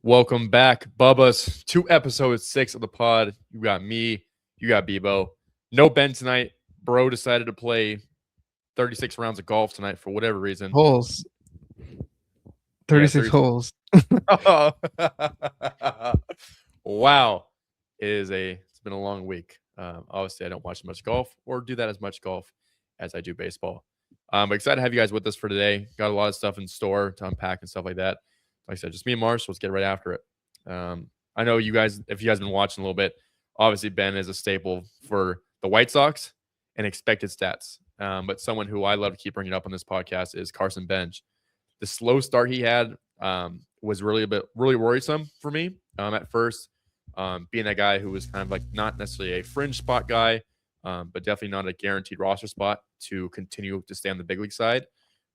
Welcome back, Bubba's, to episode 6 of the pod. You got me, you got Bebo. No Ben tonight. Bro decided to play 36 rounds of golf tonight for whatever reason. Holes. Yeah, 36 holes. Wow. It's been a long week. Obviously, I don't watch much golf or do that as much golf as I do baseball. I'm excited to have you guys with us for today. Got a lot of stuff in store to unpack and stuff like that. Like I said, just me and Marsh. Let's get right after it. I know you guys, if you guys been watching a little bit, obviously Ben is a staple for the White Sox and expected stats. But someone who I love to keep bringing up on this podcast is Carson Benge. The slow start he had was really worrisome for me at first. Being that guy who was kind of like not necessarily a fringe spot guy, but definitely not a guaranteed roster spot to continue to stay on the big league side.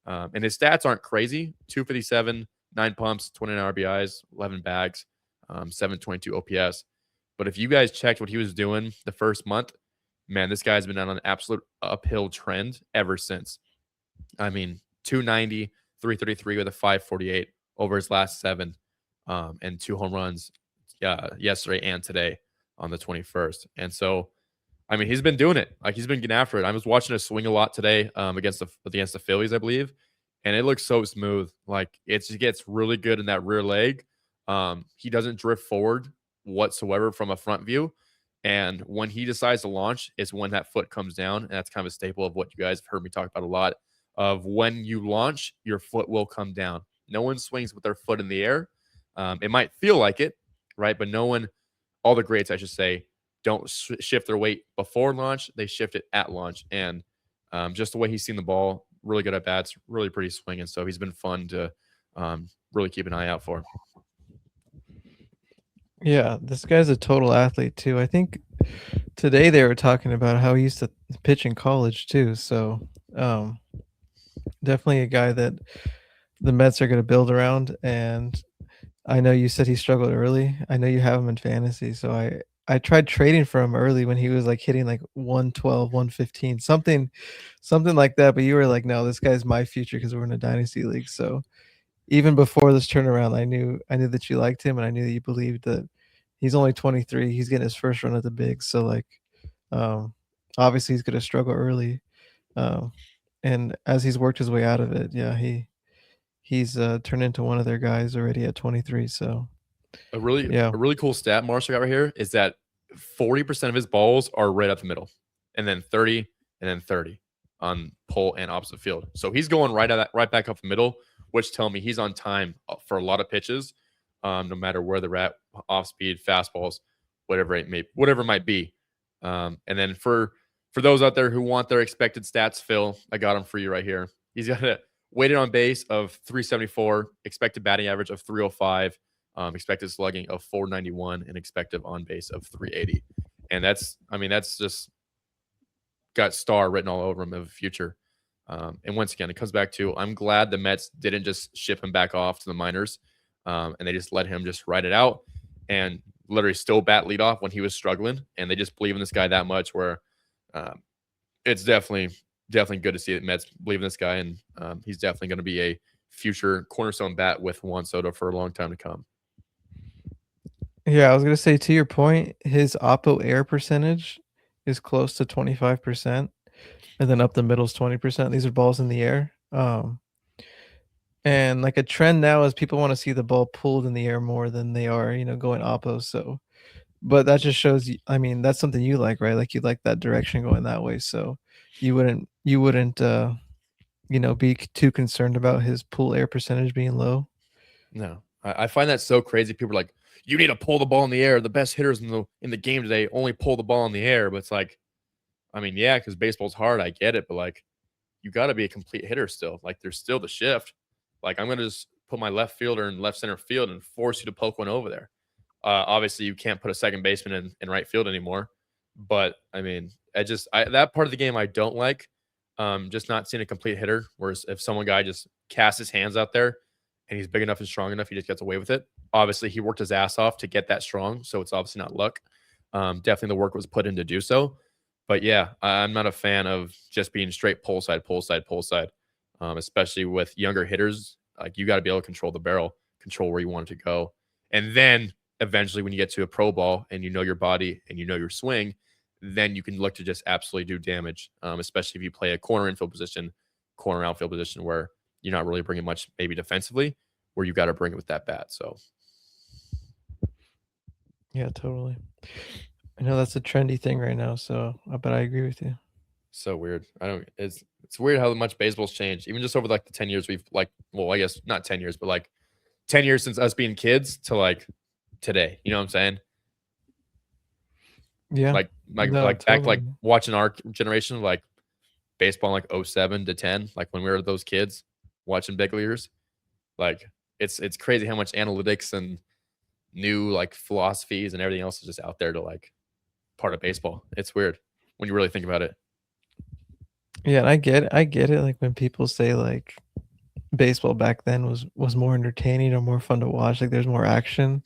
And his stats aren't crazy: 257, 9 pumps, 29 RBIs, 11 bags, 722 OPS. But if you guys checked what he was doing the first month, man, this guy's been on an absolute uphill trend ever since. I mean, 290, 333 with a 548 over his last 7, and 2 home runs yesterday and today on the 21st. And so, I mean, he's been doing it. Like, he's been getting after it. I was watching a swing a lot today against the Phillies, I believe, and it looks so smooth. Like, it just gets really good in that rear leg. He doesn't drift forward whatsoever from a front view. And when he decides to launch is when that foot comes down. And that's kind of a staple of what you guys have heard me talk about a lot of when you launch, your foot will come down. No one swings with their foot in the air. It might feel like it, right? But no one, all the greats, I should say, don't shift their weight before launch. They shift it at launch. And just the way he's seen the ball, really good at bats, really pretty swinging. So he's been fun to really keep an eye out for. Yeah, this guy's a total athlete too. I think today they were talking about how he used to pitch in college too. So definitely a guy that the Mets are going to build around. And I know you said he struggled early. I know you have him in fantasy. So I tried trading for him early when he was like hitting like 112, 115, something like that. But you were like, no, this guy's my future because we're in a dynasty league. So even before this turnaround, I knew that you liked him, and I knew that you believed that he's only 23. He's getting his first run at the bigs, so like, um, obviously he's gonna struggle early, um, and as he's worked his way out of it, yeah, he's turned into one of their guys already at 23. So A really yeah, a really cool stat Marshall got right here is that 40% of his balls are right up the middle, and then 30, and then 30 on pull and opposite field. So he's going right back up the middle, which tell me he's on time for a lot of pitches, no matter where they're at, off speed, fastballs, whatever it might be. And then for those out there who want their expected stats, Phil, I got him for you right here. He's got a weighted on base of 374, expected batting average of 305. Expected slugging of 491 and expected on base of 380. And that's just got star written all over him of the future. And once again, it comes back to I'm glad the Mets didn't just ship him back off to the minors, and they just let him just ride it out and literally still bat leadoff when he was struggling. And they just believe in this guy that much where it's definitely good to see that Mets believe in this guy. And he's definitely going to be a future cornerstone bat with Juan Soto for a long time to come. yeah, I was gonna say to your point, his oppo air percentage is close to 25%, and then up the middle's 20%. These are balls in the air. And like a trend now is people want to see the ball pulled in the air more than they are, going oppo. So, but that just shows you, I mean, that's something you like, right? Like you like that direction going that way. So you wouldn't be too concerned about his pull air percentage being low. No, I find that so crazy. People are like, you need to pull the ball in the air. The best hitters in the game today only pull the ball in the air. But it's like, I mean, yeah, because baseball's hard. I get it, but like, you got to be a complete hitter still. Like, there's still the shift. Like, I'm gonna just put my left fielder in left center field and force you to poke one over there. Obviously, you can't put a second baseman in right field anymore. But I mean, that part of the game I don't like. Just not seeing a complete hitter. Whereas if someone guy just casts his hands out there and he's big enough and strong enough, he just gets away with it. Obviously, he worked his ass off to get that strong, so it's obviously not luck. Definitely the work was put in to do so. But yeah, I'm not a fan of just being straight pull side, pull side, pull side, especially with younger hitters. Like, you got to be able to control the barrel, control where you want it to go. And then eventually when you get to a pro ball and you know your body and you know your swing, then you can look to just absolutely do damage, especially if you play a corner infield position, corner outfield position where you're not really bringing much maybe defensively, where you got to bring it with that bat. So Yeah, totally. I know that's a trendy thing right now, so but I agree with you. so weird. I don't. It's weird how much baseball's changed, even just over like the 10 years we've like. Well, I guess not 10 years, but like 10 years since us being kids to like today. You know what I'm saying? Yeah. No, Like back like totally. watching our generation like baseball like 07 to 10, like when we were those kids watching big leaguers. Like it's crazy how much analytics and new like philosophies and everything else is just out there to like part of baseball. It's weird when you really think about it. Yeah, and I get it, like, when people say, like, baseball back then was more entertaining or more fun to watch, like, there's more action.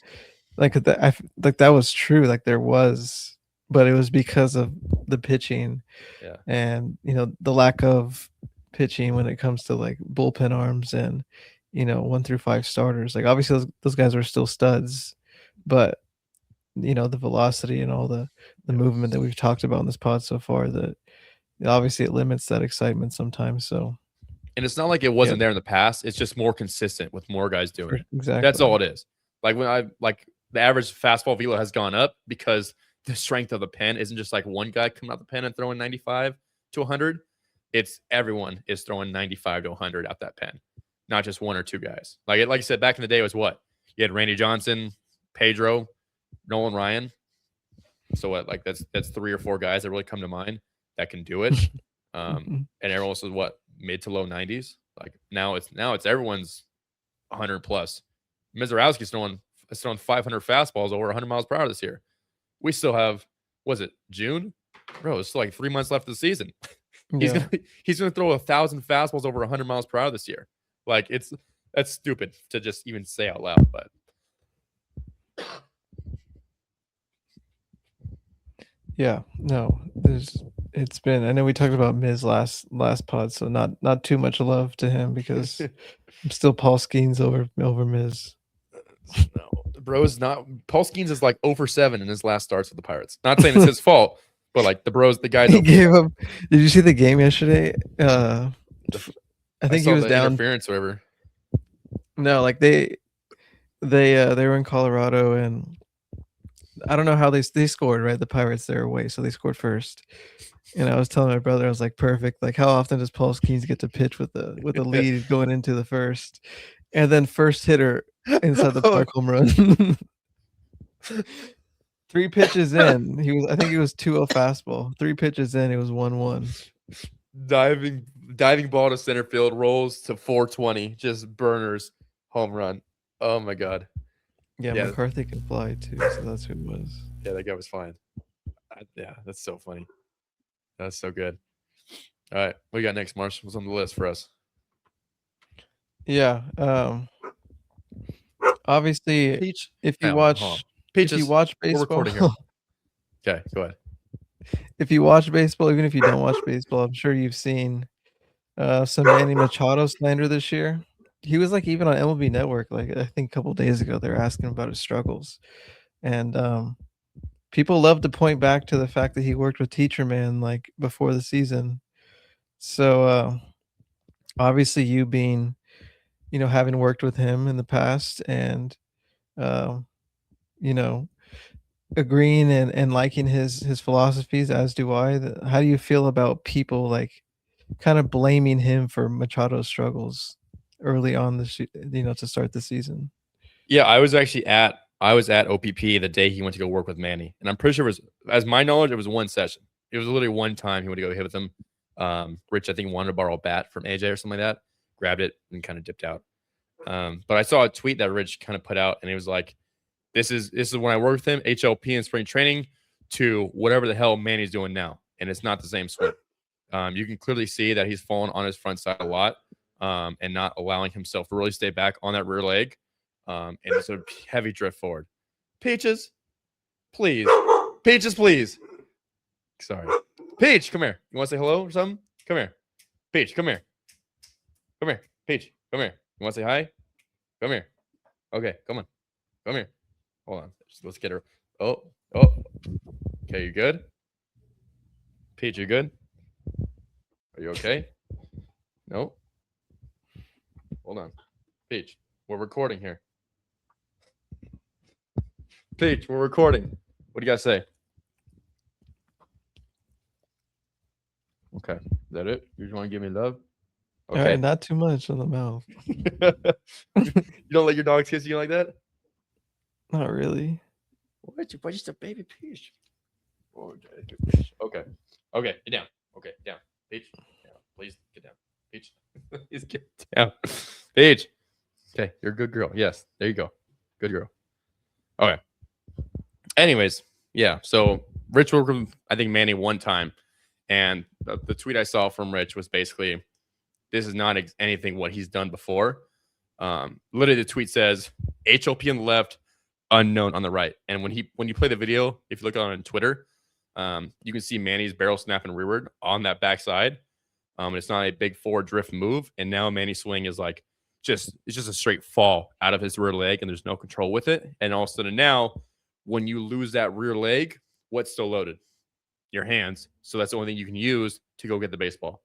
Like, that was true, like, there was, but it was because of the pitching Yeah. and, the lack of pitching when it comes to, like, bullpen arms and, 1 through 5 starters. Like, obviously, those guys were still studs, but, the velocity and all the Yeah. movement that we've talked about in this pod so far, that obviously it limits that excitement sometimes, so And it's not like it yeah, wasn't there in the past. It's just more consistent with more guys doing it. That's exactly. all it is. Like when I like the average fastball velo has gone up because the strength of the pen isn't just like one guy coming out the pen and throwing 95 to 100. It's everyone is throwing 95 to 100 out that pen, not just one or two guys. Like you said, back in the day, it was what you had: Randy Johnson, Pedro, Nolan Ryan. So what? Like that's three or four guys that really come to mind that can do it. Mhm. And everyone else is what, mid to low 90s. Like now it's everyone's 100 plus. Mizorowski's throwing 500 fastballs over 100 miles per hour this year. We still have, was it June? Bro, it's still like 3 months left of the season. He's Yeah. gonna he's gonna throw 1,000 fastballs over 100 miles per hour this year. Like that's stupid to just even say out loud. But Yeah. No, it's been, I know we talked about Miz last pod, so not too much love to him because I'm still Paul Skeens over Miz. no, bro's not. Paul Skeens is like over 7 in his last starts with the Pirates. Not saying it's his fault, but like the guy's He over gave 7. up. Did you see the game yesterday? I I think he saw was the down. interference, or whatever. No, like they were in Colorado, and I don't know how they scored, right? The Pirates, they're away, so they scored first. And I was telling my brother, I was like, perfect. Like, how often does Paul Skeens get to pitch with a lead going into the first? And then first hitter inside the park home run. 3 pitches in, I think he was 2-0 fastball. 3 pitches in, it was 1-1. diving ball to center field, rolls to 420, just burners, home run. Oh my god. Yeah, Yeah, McCarthy can fly too, so that's who it was. yeah, that guy was fine. Yeah, that's so funny. That's so good. All right, what you got next, Marsh? What's on the list for us? Yeah, obviously, Peach. if you No, hold on. watch if you Peaches. watch We're baseball recording here. Okay, go ahead. if you watch baseball, even if you don't watch baseball, I'm sure you've seen, some Manny Machado slander this year. He was, like, even on MLB Network, like, I think a couple days ago, they were asking about his struggles, and, people love to point back to the fact that he worked with Teacherman, like, before the season. So, obviously, you being, having worked with him in the past and, um, you know, agreeing and liking his philosophies, as do I, how do you feel about people, like, kinda blaming him for Machado's struggles early on to start the season? Yeah, I was at OPP the day he went to go work with Manny, and I'm pretty sure it was, as my knowledge, it was one session. It was literally one time he went to go hit with him. Rich, I think, wanted to borrow a bat from AJ or something like that, grabbed it and kind of dipped out. But I saw a tweet that Rich kind of put out, and it was like, "This is when I worked with him, HLP in spring training, to whatever the hell Manny's doing now, and it's not the same swing." You can clearly see that he's fallen on his front side a lot, and not allowing himself to really stay back on that rear leg, and it's a heavy drift forward. Peaches, please. Peaches, please. Sorry. Peach, come here. You want to say hello or something? Come here. Peach, come here. Come here. Peach, come here. You want to say hi? Come here. Okay, come on. Come here. Hold on. Let's get her. Oh, oh. Okay, you good? Peach, you good? Are you okay? No. Hold on. Peach, we're recording here. Peach, we're recording. What do you guys say? Okay. Is that it? You just want to give me love? All Okay. right, not too much on the mouth. You don't let your dogs kiss you like that? Not really. What? You're just a baby Peach. Okay. Okay. Okay. Get down. Okay. Down. Peach. Down. Please get down. Peach. Please get down. Peach. Okay. You're a good girl. Yes. There you go. Good girl. Okay. Anyways, yeah. So Rich worked with, I think, Manny one time. And the tweet I saw from Rich was basically, this is not anything what he's done before. Literally, the tweet says HLP on the left, unknown on the right. And when you play the video, if you look on Twitter, you can see Manny's barrel snap and rearward on that backside. It's not a big forward drift move. And now Manny's swing is like it's just a straight fall out of his rear leg, and there's no control with it. And all of a sudden now, when you lose that rear leg, what's still loaded? Your hands. So that's the only thing you can use to go get the baseball.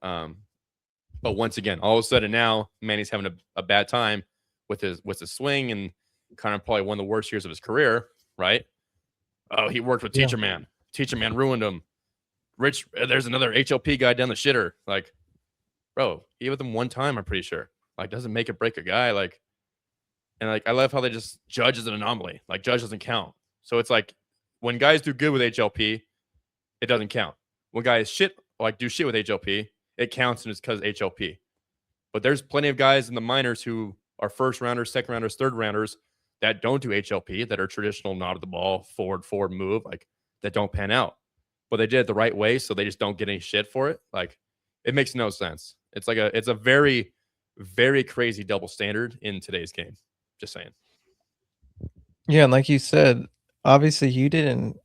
But once again, all of a sudden now, Manny's having a bad time with his swing, and kind of probably one of the worst years of his career, right? Oh, he worked with Yeah. Teacherman. Teacherman ruined him. Rich, there's another HLP guy down the shitter. Like, bro, he hit with him one time, I'm pretty sure. Like, doesn't make it break a guy. Like, and like, I love how they just judge as an anomaly. Like, judge doesn't count. So it's like when guys do good with HLP, it doesn't count. When guys do shit with HLP, it counts, and it's because HLP. But there's plenty of guys in the minors who are first rounders, second rounders, third rounders that don't do HLP, that are traditional nod of the ball, forward move, like that don't pan out. But they did it the right way, so they just don't get any shit for it. Like, it makes no sense. It's a very, very crazy double standard in today's game. Just saying. Yeah, and like you said, obviously you didn't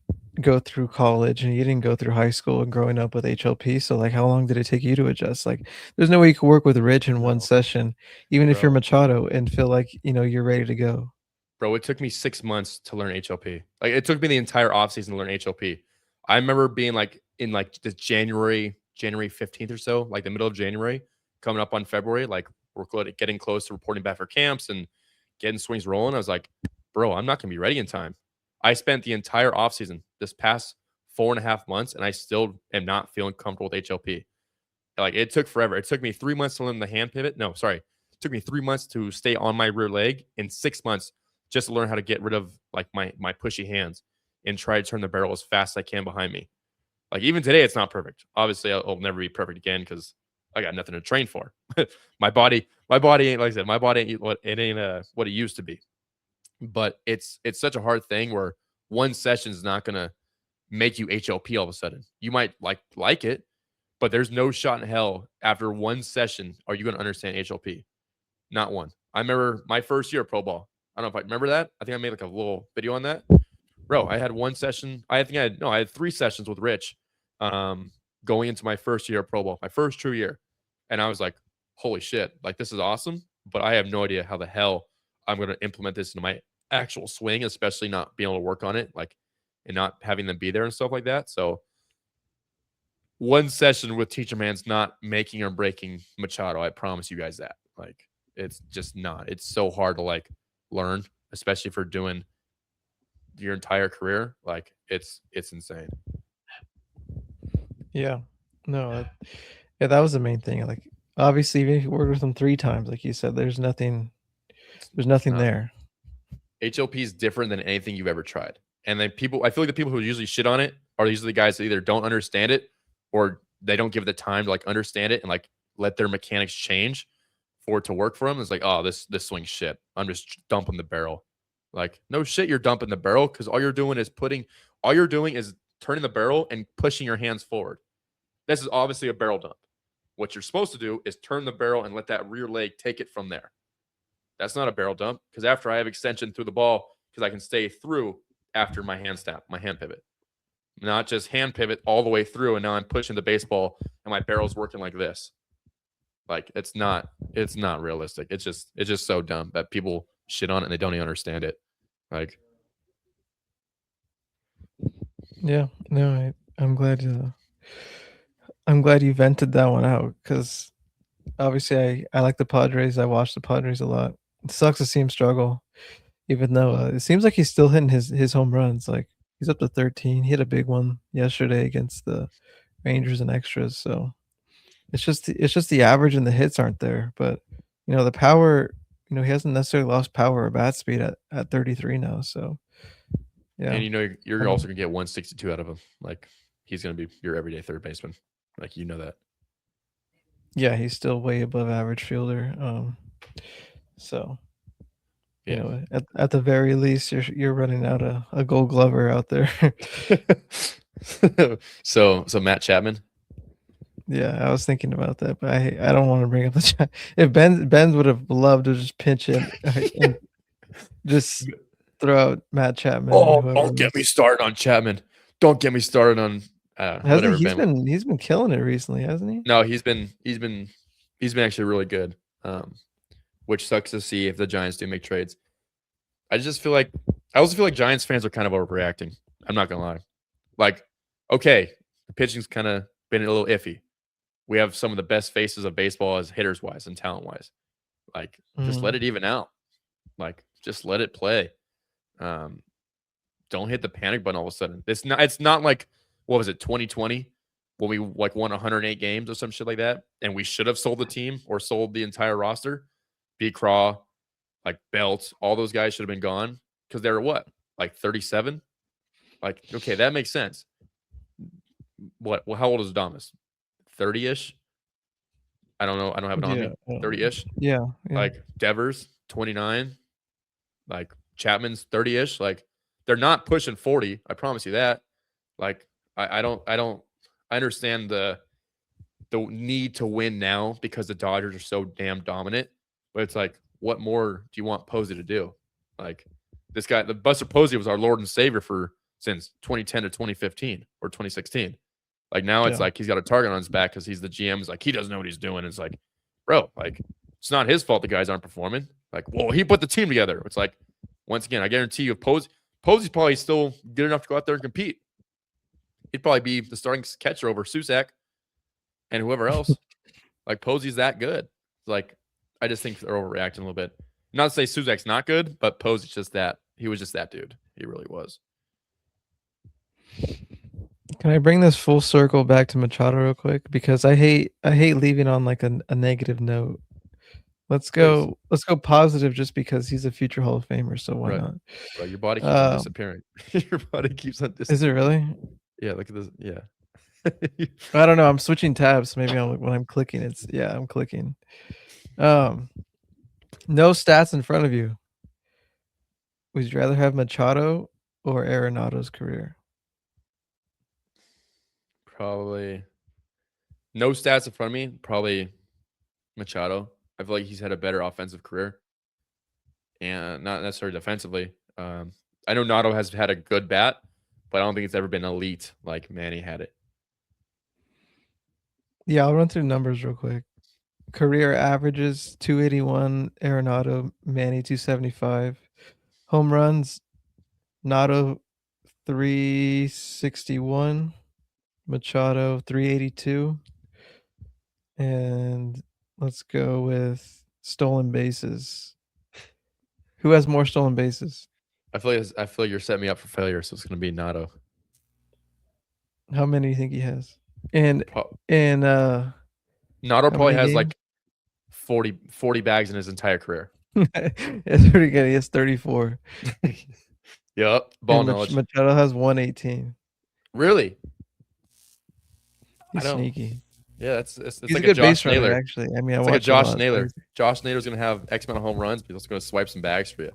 go through college and you didn't go through high school and growing up with HLP. So like how long did it take you to adjust? Like there's no way you could work with Rich in one No. session, even if you're Bro. Machado and feel like, you're ready to go. Bro, it took me 6 months to learn HLP. Like, it took me the entire offseason to learn HLP. I remember being like in like the January 15th or so, like the middle of January, coming up on February, like we're getting close to reporting back for camps and getting swings rolling. I was like, bro, I'm not going to be ready in time. I spent the entire offseason this past 4.5 months, and I still am not feeling comfortable with HLP. Like, it took forever. It took me 3 months to learn the hand pivot. No, sorry. It took me 3 months to stay on my rear leg, and 6 months just to learn how to get rid of like my pushy hands and try to turn the barrel as fast as I can behind me. Like, even today, it's not perfect. Obviously, I'll never be perfect again because I got nothing to train for. my body ain't, like I said, my body ain't what it used to be. But it's such a hard thing where one session is not gonna make you HLP all of a sudden. You might like it, but there's no shot in hell after one session are you gonna understand HLP. Not one. I remember my first year of pro ball. I don't know if I remember that. I think I made like a little video on that. Bro, I had one session. I had 3 sessions with Rich going into my first year of pro ball, my first true year. And I was like, holy shit, like this is awesome. But I have no idea how the hell I'm going to implement this into my actual swing, especially not being able to work on it, like, and not having them be there and stuff like that. So one session with Teacherman's not making or breaking Machado. I promise you guys that. Like, it's just not. It's so hard to like learn, especially for doing your entire career. Like, it's insane. Yeah. No, yeah, that was the main thing. Like obviously even if you work with them 3 times, like you said, there's nothing Not, there. HLP is different than anything you've ever tried. And then I feel like the people who usually shit on it are usually the guys that either don't understand it or they don't give it the time to like understand it and like let their mechanics change for it to work for them. It's like, oh, this swing's shit. I'm just dumping the barrel. Like, no shit, you're dumping the barrel because all you're doing is turning the barrel and pushing your hands forward. This is obviously a barrel dump. What you're supposed to do is turn the barrel and let that rear leg take it from there. That's not a barrel dump because after I have extension through the ball, because I can stay through after my hand snap, my hand pivot. Not just hand pivot all the way through, and now I'm pushing the baseball and my barrel's working like this. Like, it's not realistic. It's just so dumb that people shit on it and they don't even understand it. Like, Yeah, no, I'm glad you vented that one out because obviously I like the Padres. I watch the Padres a lot. It sucks to see him struggle, even though it seems like he's still hitting his home runs. Like he's up to 13. He hit a big one yesterday against the Rangers and extras. So it's just the average and the hits aren't there. But the power. He hasn't necessarily lost power or bat speed at 33 now. So yeah, and you're um, also gonna get 162 out of him. Like, he's gonna be your everyday third baseman. Like, that. yeah, he's still way above average fielder. So Yeah. at the very least, you're running out a Gold Glover out there. So Matt Chapman. Yeah, I was thinking about that, but I don't want to bring up the chat. If Ben would have loved to just pinch in and just throw out Matt Chapman and Oh, whoever don't get me else. started on Chapman. Don't get me started on Hasn't whatever he? He's Ben. been he's been killing it recently, hasn't he? No, he's been actually really good. Which sucks to see if the Giants do make trades. I also feel like Giants fans are kind of overreacting. I'm not gonna lie. Like, okay, the pitching's kind of been a little iffy. We have some of the best faces of baseball as hitters wise and talent wise. Like, just let Mm. it even out. Like, just let it play. Um, don't hit the panic button all of a sudden. It's not like, what was it, 2020 when we like won 108 games or some shit like that, and we should have sold the team or sold the entire roster. B. Craw, like Belt, all those guys should have been gone because they were what, like 37. Like, okay, that makes sense. What? Well, how old is Adamas? 30-ish. I don't know. I don't have it on Yeah, me. 30-ish. yeah, yeah. Like Devers, 29. Like Chapman's 30-ish. Like, they're not pushing 40. I promise you that. Like, I understand the need to win now because the Dodgers are so damn dominant. But it's like, what more do you want Posey to do? Like, this guy, the Buster Posey was our Lord and Savior since 2010 to 2015 or 2016. Like, now it's Yeah. like he's got a target on his back because he's the GM. It's like he doesn't know what he's doing. It's like, bro, like, it's not his fault the guys aren't performing. Like, well, he put the team together. It's like, once again, I guarantee you, Posey's probably still good enough to go out there and compete. He'd probably be the starting catcher over Susac and whoever else. Like, Posey's that good. Like, I just think they're overreacting a little bit. Not to say Suzak's not good, but Posey's just that. He was just that dude. He really was. Can I bring this full circle back to Machado real quick? Because I hate leaving on like a negative note. Let's Please. go positive just because he's a future Hall of Famer, so why Right. not? Bro, your body keeps on disappearing. Your body keeps on Is it disappearing. really? Yeah, look at this. Yeah. I don't know. I'm switching tabs. Maybe when I'm clicking, I'm clicking. No stats in front of you. Would you rather have Machado or Arenado's career? Probably no stats in front of me. Probably Machado. I feel like he's had a better offensive career and not necessarily defensively. I know Nato has had a good bat, but I don't think it's ever been elite like Manny had it. Yeah, I'll run through numbers real quick. Career averages 281, Arenado, Manny 275. Home runs, Nato 361, Machado 382. And let's go with stolen bases. Who has more stolen bases? I feel like you're setting me up for failure, so it's going to be Nato. How many do you think he has? And Pro- and Nato how probably many has games? like 40 bags in his entire career. It's pretty good. He has 34. Yep, ball And knowledge. Machado has 118. Really? I He's don't. sneaky. Yeah, it's He's a like a good Josh base runner, Naylor. actually. I mean, I It's like a watch a Josh lot. Naylor. Josh Naylor's going to have X amount of home runs, but he's going to swipe some bags for you.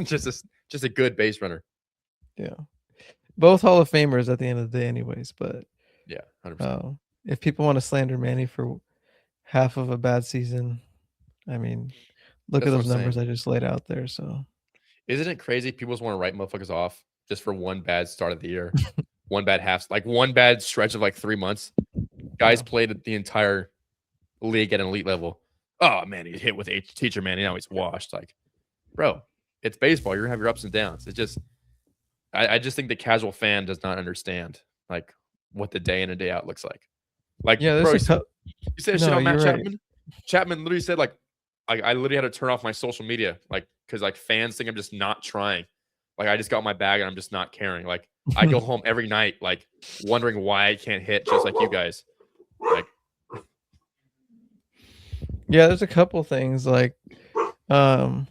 just a good base runner. Yeah. Both Hall of Famers at the end of the day, anyways. But Yeah, 100%. if people want to slander Manny for half of a bad season, I mean, look at That's what I'm those numbers saying. I just laid out there. So Isn't it crazy? People just want to write motherfuckers off just for one bad start of the year, one bad half, like one bad stretch of like 3 months. Guys yeah. played the entire league at an elite level. Oh man, he hit with Teacherman. Now he's washed. Like, bro, it's baseball. You're gonna have your ups and downs. It's just I just think the casual fan does not understand like what the day in and day out looks like. Like, Yeah, bro, there's a you couple. said shit No, on Matt you're right. Chapman. Chapman literally said like I literally had to turn off my social media like because like fans think I'm just not trying. Like I just got my bag and I'm just not caring. Like I go home every night like wondering why I can't hit just like you guys. Like Yeah, there's a couple things like, um,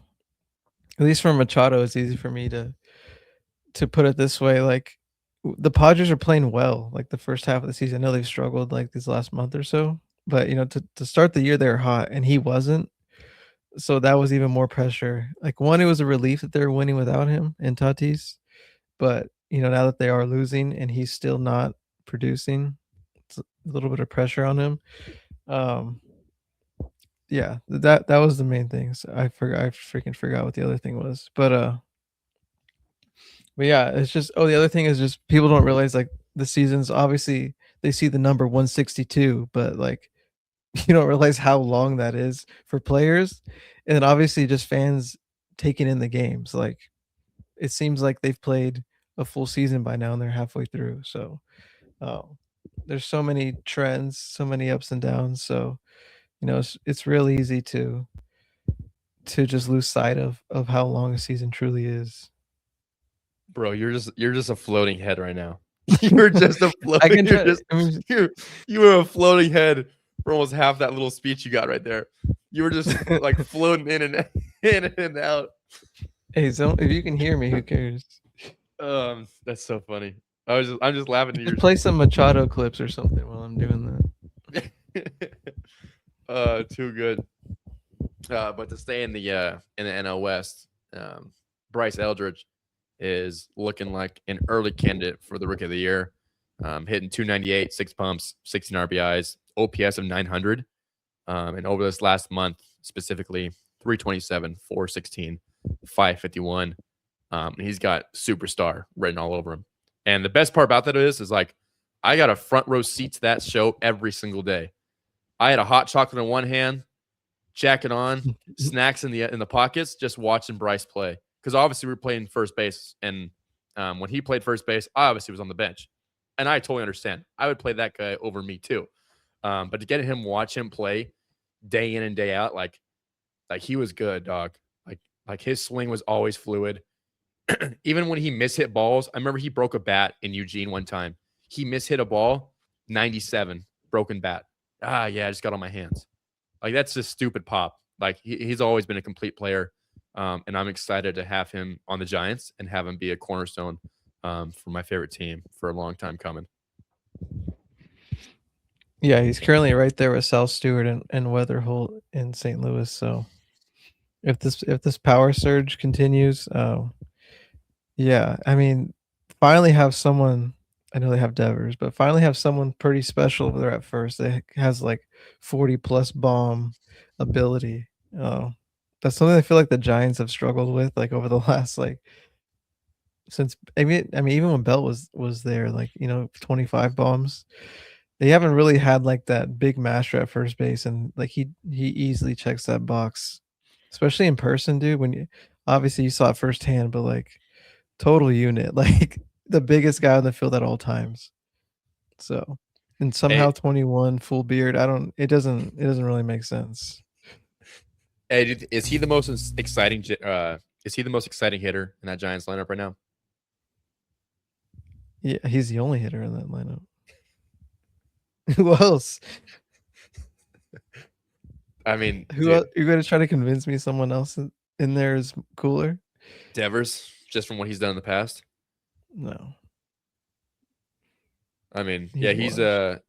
at least for Machado, it's easy for me to put it this way. Like the Padres are playing well. Like the first half of the season, I know they've struggled like these last month or so, but to start the year they were hot and he wasn't. So that was even more pressure. Like one, it was a relief that they were winning without him and Tatis, but now that they are losing and he's still not producing, it's a little bit of pressure on him. Um, yeah, that was the main thing. So I freaking forgot what the other thing was. But yeah, it's just the other thing is just people don't realize like the seasons obviously they see the number 162, but like you don't realize how long that is for players. And then obviously just fans taking in the games. Like it seems like they've played a full season by now and they're halfway through. So um, there's so many trends, so many ups and downs. So it's real easy to just lose sight of how long a season truly is. bro, you're just a floating head right now. You're just a I floating. can You're try. just I mean, you were a floating head for almost half that little speech you got right there. You were just like floating in and in and out. hey, so if you can hear me, who cares? That's so funny. I'm just laughing at Just your play some Machado clips or something while I'm doing too good. But to stay in the NL West, Bryce Eldridge is looking like an early candidate for the Rookie of the Year. Hitting 298, 6 pumps, 16 RBIs, OPS of 900. And over this last month, specifically 327, 416, 551. He's got superstar written all over him. And the best part about that is like, I got a front row seat to that show every single day. I had a hot chocolate in one hand, jacket on, that. snacks in the pockets, just watching Bryce play. Because obviously we were playing first base, and when he played first base, I obviously was on the bench, and I totally understand. I would play that guy over me too. But to get him, watch him play day in and day out, like he was good, dog. Like his swing was always fluid. Even when he mishit balls, I remember he broke a bat in Eugene one time. He mishit a ball, 97, broken bat. Yeah, I just got on my hands. Like that's just stupid pop. Like he's always been a complete player, and I'm excited to have him on the Giants and have him be a cornerstone for my favorite team for a long time coming. Yeah, he's currently right there with Sal Stewart and Weatherholt in St. Louis. So if this power surge continues, yeah, I mean, finally have someone. I know they have Devers, but finally have someone pretty special there at first that has like 40 plus bomb ability. Oh, that's something I feel like the Giants have struggled with like over the last like since I mean even when Bell was there, like 25 bombs. They haven't really had like that big master at first base, and like he easily checks that box, especially in person, dude. When you obviously you saw it firsthand, but like total unit, like the biggest guy on the field at all times. So, and somehow Hey, 21 full beard. I don't. It doesn't really make sense. hey, is he the most exciting? Is he the most exciting hitter in that Giants lineup right now? Yeah, he's the only hitter in that lineup. Who else? I mean, Who dude, else? You're gonna try to convince me someone else in there is cooler? Devers, just from what he's done in the past. No, I mean, yeah, he's washed.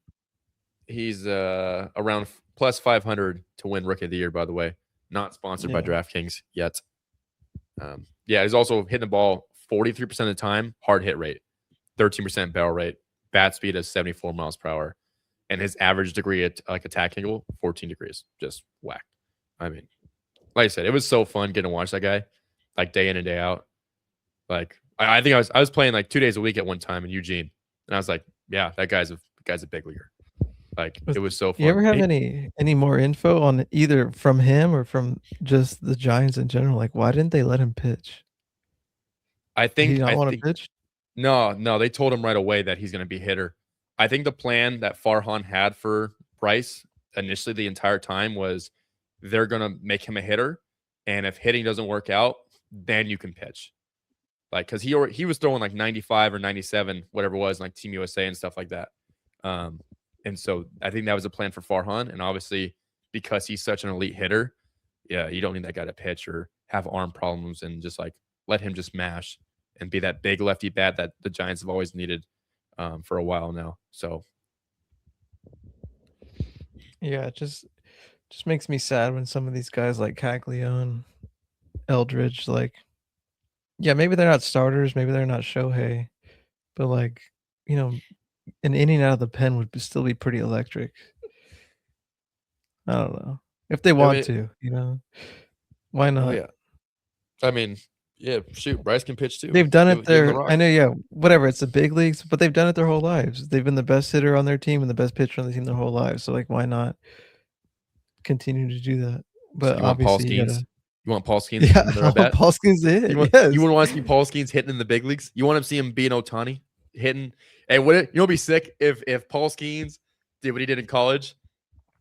he's around plus 500 to win Rookie of the Year. By the way, not sponsored by Yeah. DraftKings yet. Yeah, he's also hitting the ball 43% of the time, hard hit rate, 13% barrel rate, bat speed is 74 miles per hour, and his average degree at like attack angle 14 degrees, just whack. I mean, like I said, it was so fun getting to watch that guy, like day in and day out. Like I think I was playing like 2 days a week at one time in Eugene, and I was like, yeah, that guy's a big leaguer. Like it was so You fun. ever have any more info on either from him or from just the Giants in general? Like, why didn't they let him pitch? I Did he think not I wanna think pitch? no, they told him right away that he's going to be hitter. I think the plan that Farhan had for Bryce initially the entire time was they're going to make him a hitter, and if hitting doesn't work out, then you can pitch. Like because he was throwing like 95 or 97, whatever it was, like Team USA and stuff like that. Um, and so I think that was a plan for Farhan, and obviously because he's such an elite hitter, yeah, you don't need that guy to pitch or have arm problems, and just like let him just mash and be that big lefty bat that the Giants have always needed for a while now. So Yeah, it just makes me sad when some of these guys like Caglione, Eldridge, like, yeah, maybe they're not starters, maybe they're not Shohei, but like, you know, an inning out of the pen would still be pretty electric. I don't know. If they I want mean, to, why oh not? yeah, I mean, yeah, shoot, Bryce can pitch too. They've done it Give him the their rock. I know, yeah, whatever, it's the big leagues, but they've done it their whole lives. They've been the best hitter on their team and the best pitcher on the team their whole lives, so, like, why not continue to do that? So But you want Paul obviously, you Skeens? gotta You want Paul Skeens yeah, hitting another I at want bat? Paul Skeens to You hit, want you yes. wouldn't want to see Paul Skeens hitting in the big leagues? You want to see him being Otani hitting? And would it, be sick if Paul Skeens did what he did in college,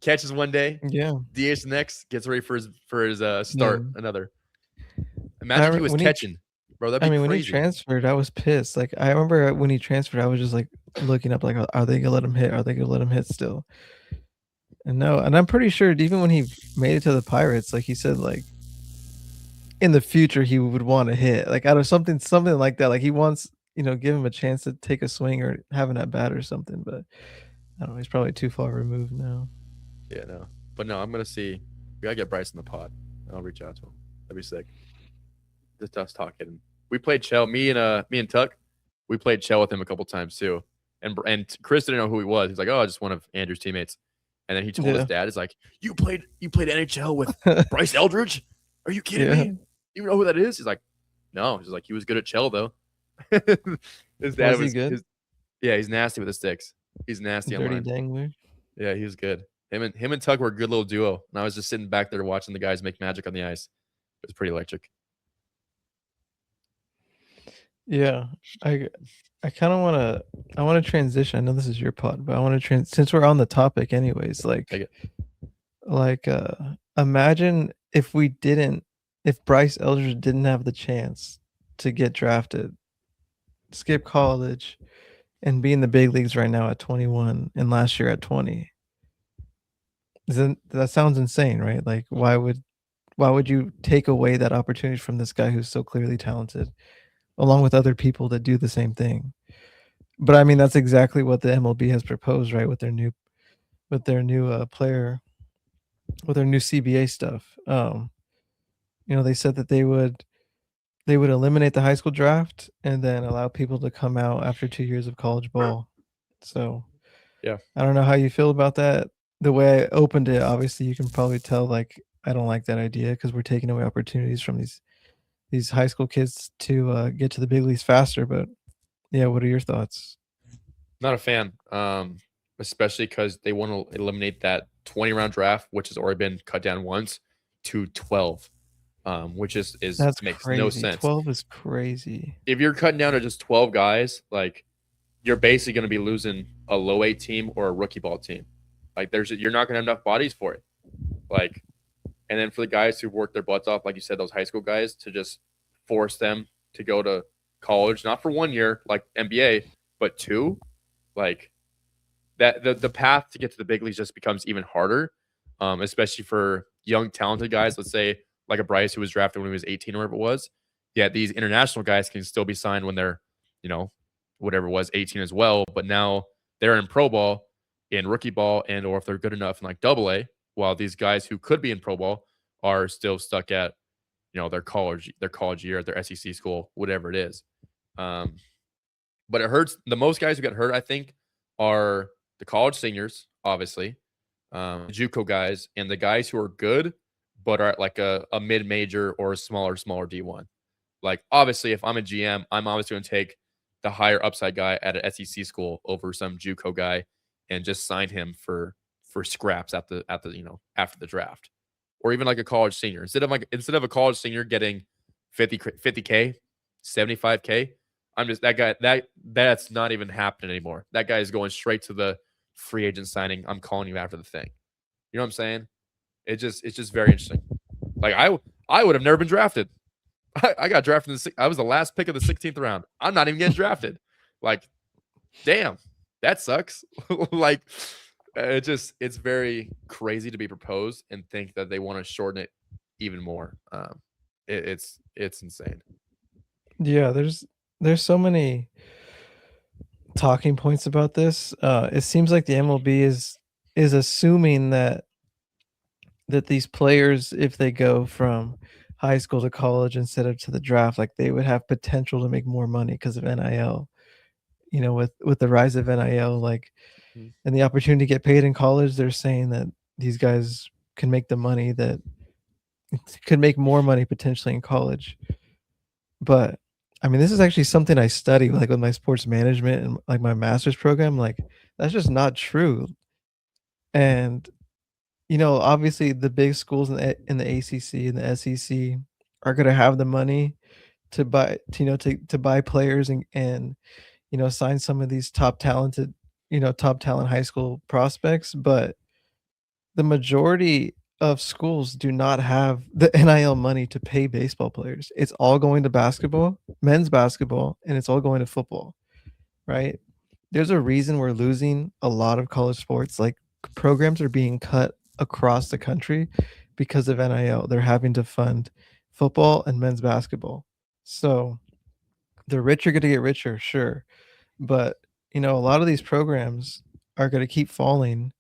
catches one day, Yeah, DH the next, gets ready for his yeah. start another. Imagine he was When catching, bro. That'd I be mean, when he crazy. transferred, I was pissed, like, I remember when he transferred, I was just, like, looking up, like, "Are they gonna let him hit? Are they gonna let him hit still?" And no, and I'm pretty sure even when he made it to the Pirates, like, he said, like, in the future, he would wanna hit, like, out of something like that, like, he wants give him a chance to take a swing or have an at bat or something, but I don't know, he's probably too far removed now. Yeah, no, but no, I'm gonna see. We gotta get Bryce in the pod. I'll reach out to him. That'd be sick. Just us talking. We played Chell. Me and Tuck. We played Chell with him a couple times too. And Chris didn't know who he was. He's like, oh, just one of Andrew's teammates. And then he told his Yeah. dad, "He's like, you played NHL with Bryce Eldridge? Are you kidding Yeah. me? You know who that is?" He's like, "No." He's like, "He was good at Chell though." His dad Was he was good? his. Yeah, he's nasty with the sticks. He's nasty Dirty online. Dangler? Yeah, he was good. Him and Tuck were a good little duo. And I was just sitting back there watching the guys make magic on the ice. It was pretty electric. Yeah. I I kinda wanna transition. I know this is your pod, but I wanna since we're on the topic anyways, Like imagine if Bryce Eldridge didn't have the chance to get drafted, skip college, and be in the big leagues right now at 21 and last year at 20. Isn't that sounds insane, right? Like, why would you take away that opportunity from this guy who's so clearly talented, along with other people that do the same thing? But I mean, that's exactly what the MLB has proposed, right? With their new player, with their new CBA stuff. They said that they would eliminate the high school draft and then allow people to come out after 2 years of college ball. So yeah. I don't know how you feel about that. The way I opened it, obviously, you can probably tell like I don't like that idea because we're taking away opportunities from these high school kids to get to the big leagues faster. But yeah, what are your thoughts? Not a fan. Especially because they want to eliminate that 20-round draft, which has already been cut down once, to 12. Which is That's makes no crazy. sense. 12 is crazy. If you're cutting down to just 12 guys, like you're basically going to be losing a low A team or a rookie ball team. Like you're not going to have enough bodies for it. Like, and then for the guys who work their butts off, like you said, those high school guys, to just force them to go to college, not for 1 year like NBA, but 2, like that the path to get to the big leagues just becomes even harder, especially for young talented guys. Let's say like a Bryce who was drafted when he was 18 or whatever it was. Yeah, these international guys can still be signed when they're, whatever it was, 18 as well. But now they're in pro ball, in rookie ball, and or if they're good enough in like double A, while these guys who could be in pro ball are still stuck at, their college year at their SEC school, whatever it is. But it hurts. The most guys who get hurt, I think, are the college seniors, obviously, JUCO guys, and the guys who are good but are at like a mid-major or a smaller D1. Like, obviously, if I'm a GM, I'm obviously going to take the higher upside guy at an SEC school over some JUCO guy and just sign him for scraps after after the draft, or even like a college senior instead of a college senior getting 50K, 75K. I'm just that guy that's not even happening anymore. That guy is going straight to the free agent signing. I'm calling you after the thing. You know what I'm saying? It's just very interesting. Like I would have never been drafted. I got drafted I was the last pick of the 16th round. I'm not even getting drafted. Like, damn, that sucks. Like, it's very crazy to be proposed and think that they want to shorten it even more. It's insane. Yeah, there's so many talking points about this. It seems like the MLB is assuming that these players, if they go from high school to college instead of to the draft, like they would have potential to make more money because of NIL. You know, with the rise of NIL, like, Mhm. and the opportunity to get paid in college, they're saying that these guys can make the money that could make more money potentially in college. But I mean, this is actually something I study, like with my sports management and like my master's program. Like, that's just not true. And you know, obviously, the big schools in the ACC and the SEC are going to have the money to buy, to buy players and sign some of these top talent high school prospects. But the majority of schools do not have the NIL money to pay baseball players. It's all going to basketball, men's basketball, and it's all going to football, right? There's a reason we're losing a lot of college sports. Like, programs are being cut across the country because of NIL. They're having to fund football and men's basketball. So the rich are going to get richer, sure. But, a lot of these programs are going to keep falling.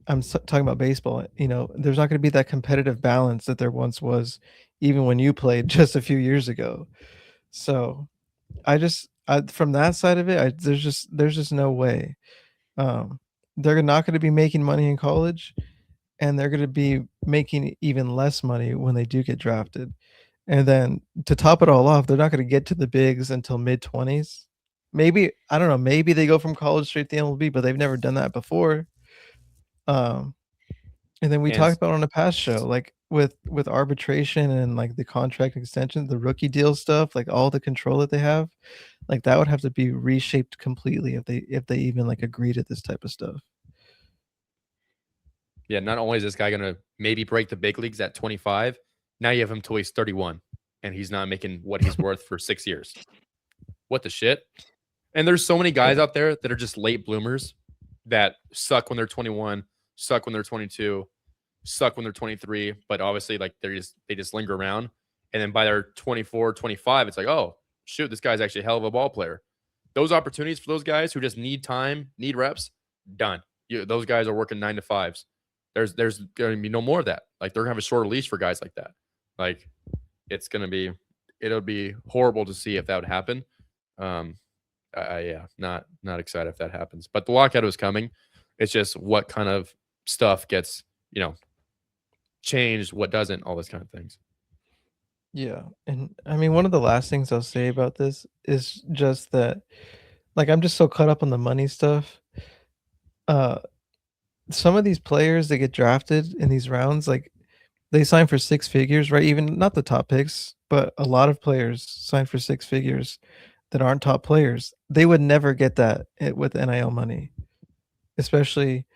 Talking about baseball. There's not going to be that competitive balance that there once was, even when you played just a few years ago. So from that side of it, there's just no way. Um, they're not going to be making money in college, and they're going to be making even less money when they do get drafted. And then to top it all off, they're not going to get to the bigs until mid 20s. Maybe, I don't know, maybe they go from college straight to MLB, but they've never done that before. Um, and then we And talked about on a past show, like with arbitration and like the contract extension, the rookie deal stuff, like all the control that they have, like that would have to be reshaped completely if they even like agree to this type of stuff. yeah, not only is this guy gonna maybe break the big leagues at 25, now you have him till he's 31, and he's not making what he's worth for 6 years. What the shit? And there's so many guys Yeah. out there that are just late bloomers that suck when they're 21, suck when they're 22, suck when they're 23, but obviously like they just linger around. And then by their 24, 25, it's like, oh, shoot, this guy's actually a hell of a ball player. Those opportunities for those guys who just need time, need reps, done. Those guys are working 9 to 5s. There's going to be no more of that. Like they're going to have a shorter leash for guys like that. Like it'll be horrible to see if that would happen. Um, yeah, not excited if that happens. But the lockout is coming. It's just what kind of stuff gets changed, what doesn't, all those kind of things. Yeah. And I mean, one of the last things I'll say about this is just that, like, I'm just so caught up on the money stuff. Uh, some of these players that get drafted in these rounds, like, they sign for six figures, right? Even not the top picks, but a lot of players sign for six figures that aren't top players. They would never get that with NIL money, especially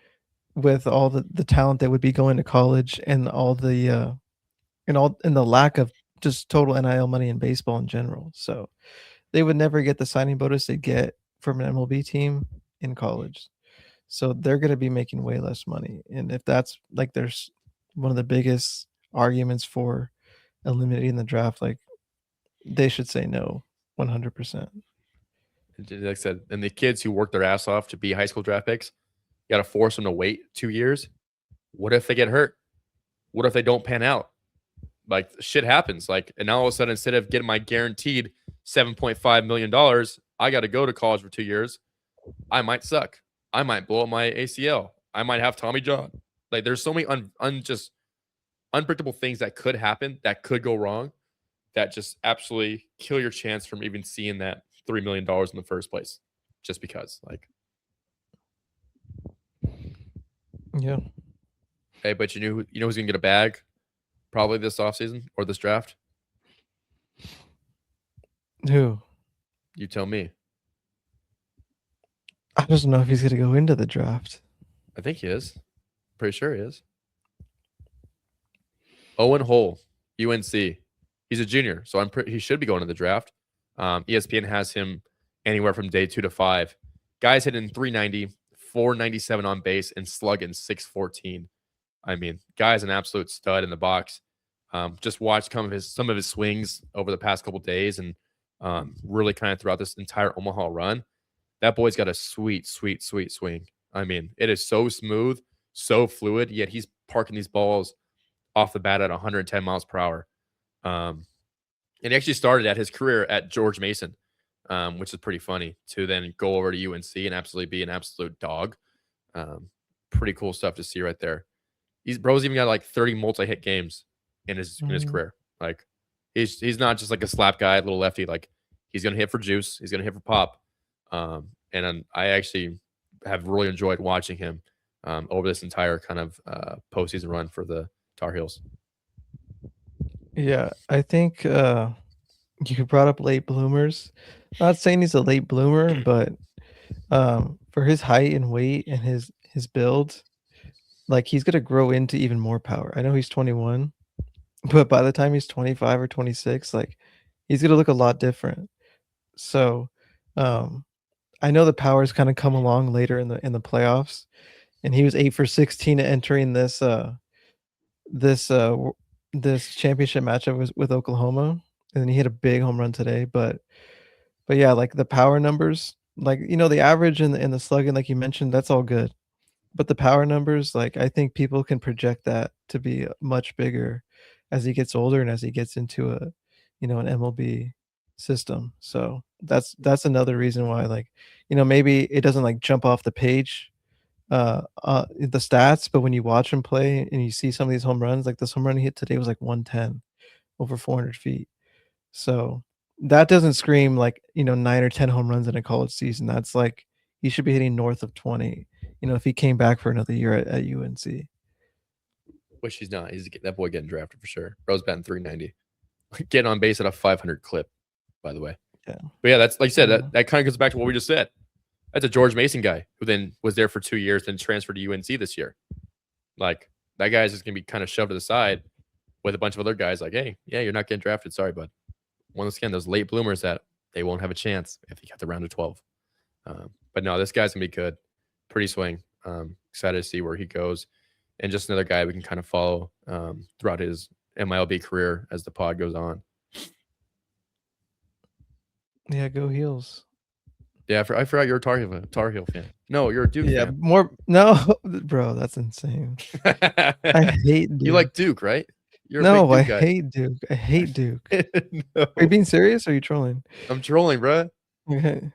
with all the talent that would be going to college and all the lack of just total NIL money in baseball in general. So they would never get the signing bonus they get from an MLB team in college. So they're going to be making way less money. And if that's like there's one of the biggest arguments for eliminating the draft, like they should say no 100%. Like I said, and the kids who work their ass off to be high school draft picks, you got to force them to wait 2 years. What if they get hurt? What if they don't pan out? Like shit happens. Like, and now all of a sudden, instead of getting my guaranteed $7.5 million, I got to go to college for 2 years. I might suck. I might blow up my ACL. I might have Tommy John. Like, there's so many just unpredictable things that could happen, that could go wrong, that just absolutely kill your chance from even seeing that $3 million in the first place, just because. Like, Yeah. Hey, but you know who's gonna get a bag probably this offseason or this draft? Who? You tell me. I just don't know if he's gonna go into the draft. I think he is. Pretty sure he is. Owen Hole, UNC. He's a junior, so he should be going to the draft. ESPN has him anywhere from day 2 to 5. Guys hitting 390, 497 on base, and slugging 614. I mean, guy's an absolute stud in the box. Just watched some of his swings over the past couple days, and really kind of throughout this entire Omaha run. That boy's got a sweet, sweet, sweet swing. I mean, it is so smooth, so fluid. Yet he's parking these balls off the bat at 110 miles per hour. And he actually started at his career at George Mason, which is pretty funny to then go over to UNC and absolutely be an absolute dog. Pretty cool stuff to see right there. Bro's even got like 30 multi-hit games in his career. Like he's not just like a slap guy, little lefty. Like he's gonna hit for juice, he's gonna hit for pop. And I actually have really enjoyed watching him over this entire kind of postseason run for the Tar Heels. Yeah, I think you brought up late bloomers. Not saying he's a late bloomer, but for his height and weight and his build, like he's gonna grow into even more power. I know he's 21, but by the time he's 25 or 26, like he's gonna look a lot different. So, I know the power's kind of come along later in the playoffs, and he was 8 for 16 entering this this championship matchup with Oklahoma, and then he hit a big home run today. But yeah, like the power numbers, like the average and the slugging, like you mentioned, that's all good. But the power numbers, like I think people can project that to be much bigger as he gets older and as he gets into an MLB system. So that's another reason why, like, maybe it doesn't like jump off the page, the stats, but when you watch him play and you see some of these home runs, like this home run he hit today was like 110 over 400 feet. So that doesn't scream like, 9 or 10 home runs in a college season. That's like he should be hitting north of 20, if he came back for another year at UNC. Which he's not. He's that boy getting drafted for sure. Bro's batting 390, getting on base at a 500 clip, by the way. Yeah. But yeah, that's like you said. Yeah. That kind of goes back to what we just said. That's a George Mason guy who then was there for 2 years, then transferred to UNC this year. Like that guy's just gonna be kind of shoved to the side with a bunch of other guys. Like, hey, yeah, you're not getting drafted. Sorry, bud. Once again, those late bloomers that they won't have a chance if they get the round of 12. But no, this guy's gonna be good. Pretty swing. Excited to see where he goes, and just another guy we can kind of follow throughout his MLB career as the pod goes on. Yeah, go Heels. Yeah, I forgot you're a Tar Heel fan. No, you're a Duke fan. No, bro, that's insane. I hate Duke. You like Duke, right? You're a big Duke guy. Hate Duke. I hate Duke. No. Are you being serious or are you trolling? I'm trolling, bro. Okay.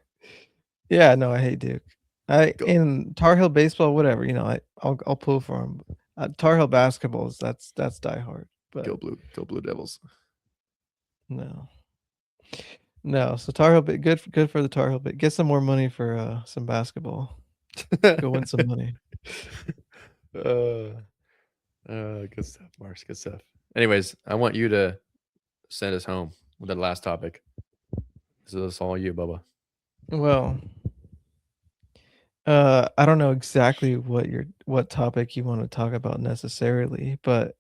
Yeah, no, I hate Duke. In Tar Heel baseball, whatever, I'll pull for him. Tar Heel basketballs, that's diehard. But go Blue Devils. No, so Tar Heel, good for the Tar Heel, but get some more money for some basketball. Go win some money. Good stuff, Mars. Good stuff. Anyways, I want you to send us home with the last topic. This is all you, Bubba. Well, I don't know exactly what topic you want to talk about necessarily, but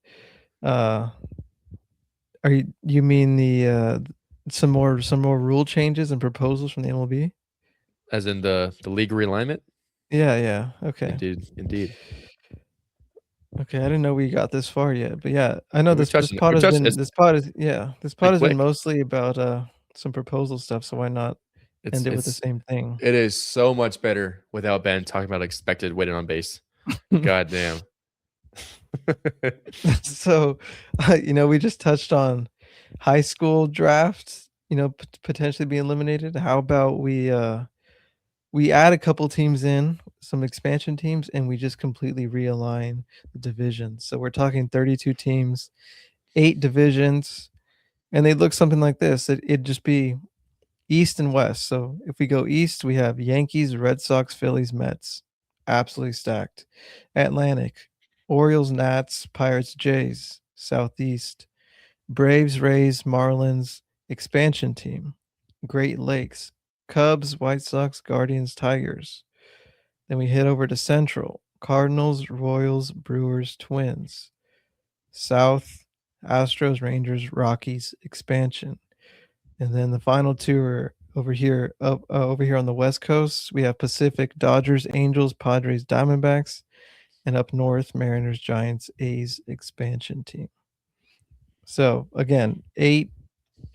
you mean the some more rule changes and proposals from the MLB? As in the league realignment? Yeah. Okay. Indeed. Okay, I didn't know we got this far yet, but yeah, I know this pod has been mostly about some proposal stuff, so why not end it with the same thing? It is so much better without Ben talking about expected weighted on base. God damn. So, we just touched on high school drafts, potentially being eliminated. How about we add a couple teams in, some expansion teams, and we just completely realign the divisions. So we're talking 32 teams, 8 divisions, and they look something like this. It'd just be East and West. So if we go East, we have Yankees, Red Sox, Phillies, Mets. absolutely stacked. Atlantic, Orioles, Nats, Pirates, Jays. Southeast, Braves, Rays, Marlins, expansion team. Great Lakes, Cubs, White Sox, Guardians, Tigers. Then we head over to Central, Cardinals, Royals, Brewers, Twins. South, Astros, Rangers, Rockies, expansion. And then the final two are over here on the West Coast. We have Pacific, Dodgers, Angels, Padres, Diamondbacks, and up north, Mariners, Giants, A's, expansion team. So again, eight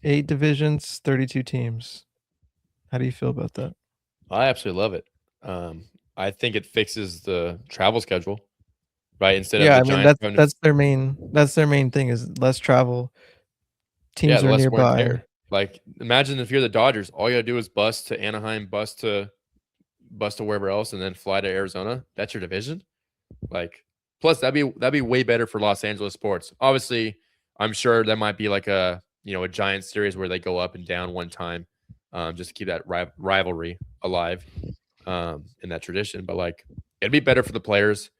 divisions, 32 teams. How do you feel about that? I absolutely love it. I think it fixes the travel schedule, right? Instead of Yeah, the I mean Giants going to, that's their main thing is less travel. yeah, Teams the are less wear and nearby. tear. Like, imagine if you're the Dodgers, all you gotta do is bus to Anaheim, bus to wherever else, and then fly to Arizona. That's your division. Like, plus that'd be way better for Los Angeles sports. Obviously, I'm sure that might be like a Giants series where they go up and down one time, just to keep that rivalry alive, in that tradition. But like, it'd be better for the players.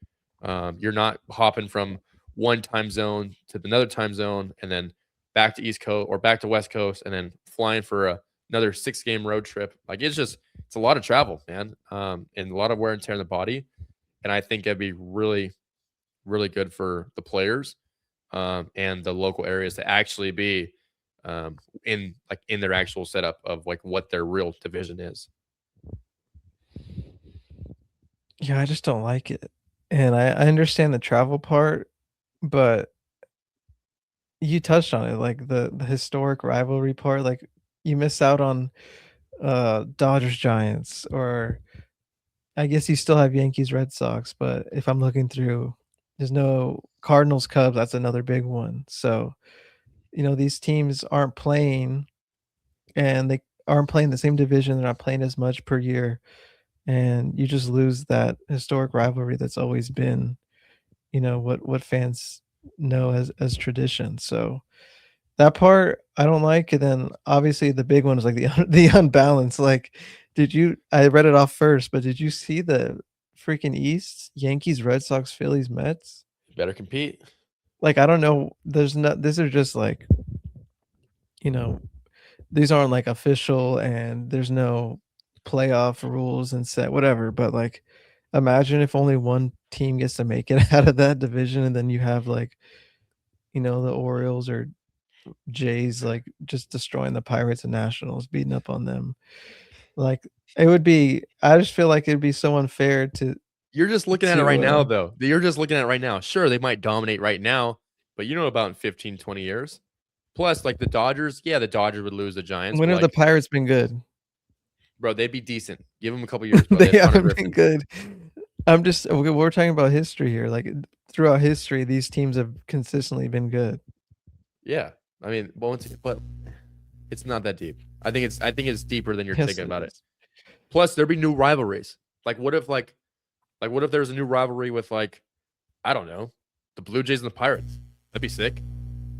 You're not hopping from one time zone to another time zone and then back to East Coast or back to West Coast and then flying for another 6 game road trip. Like, it's a lot of travel, man, and a lot of wear and tear on the body. And I think it'd be really, really good for the players, and the local areas to actually be, in their actual setup of like what their real division is. Yeah, I just don't like it. And I understand the travel part, but you touched on it, like the historic rivalry part, like you miss out on Dodgers Giants, or I guess you still have Yankees Red Sox, but if I'm looking through, there's no Cardinals Cubs, that's another big one. So, these teams aren't playing, and they aren't playing the same division, they're not playing as much per year, and you just lose that historic rivalry that's always been, what fans know as tradition. So that part I don't like, and then obviously the big one is like the the unbalance. Like, I read it off first, but did you see the freaking East? Yankees, Red Sox, Phillies, Mets? You better compete. Like, I don't know. There's not. These are just like, you know, these aren't like official, and there's no playoff rules and set whatever. But like, imagine if only one team gets to make it out of that division, and then you have like, the Orioles or Jays like just destroying the Pirates and Nationals, beating up on them. Like, it would be, I just feel like it'd be so unfair You're just looking at it to right now, though. You're just looking at it right now. Sure, they might dominate right now, but you know about in 15, 20 years. Plus, like the Dodgers, yeah, the Dodgers would lose the Giants, when but have the like, Pirates been good? bro, they'd be decent. Give them a couple years, bro. They They have Hunter haven't been Griffin. good. We're talking about history here. Like, throughout history, these teams have consistently been good. Yeah, I mean, but it's not that deep. I think it's deeper than you're Yes, thinking it about it. is. Plus, there'd be new rivalries. What if there's a new rivalry with like, I don't know, the Blue Jays and the Pirates? That'd be sick.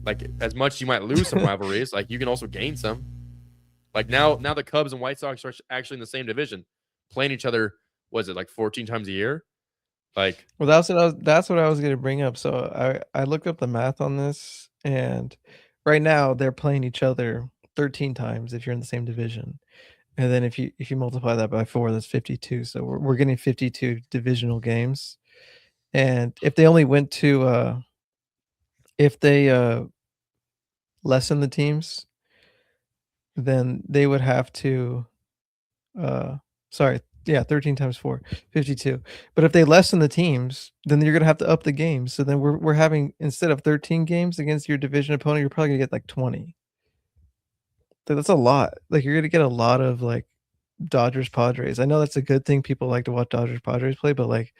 Like, as much you might lose some rivalries, like you can also gain some. Like, now the Cubs and White Sox are actually in the same division, playing each other. Was it like 14 times a year? Like, Well, that's what I was gonna bring up. So I looked up the math on this, and right now they're playing each other 13 times if you're in the same division. And then if you multiply that by 4, that's 52. So we're getting 52 divisional games. And if they lessen the teams, then they would have to uh sorry, yeah, 13 times 4, 52. But if they lessen the teams, then you're gonna have to up the games. So then we're having, instead of 13 games against your division opponent, you're probably gonna get like 20. So that's a lot. Like, you're gonna get a lot of like Dodgers Padres. I know that's a good thing. People like to watch Dodgers Padres play, but like,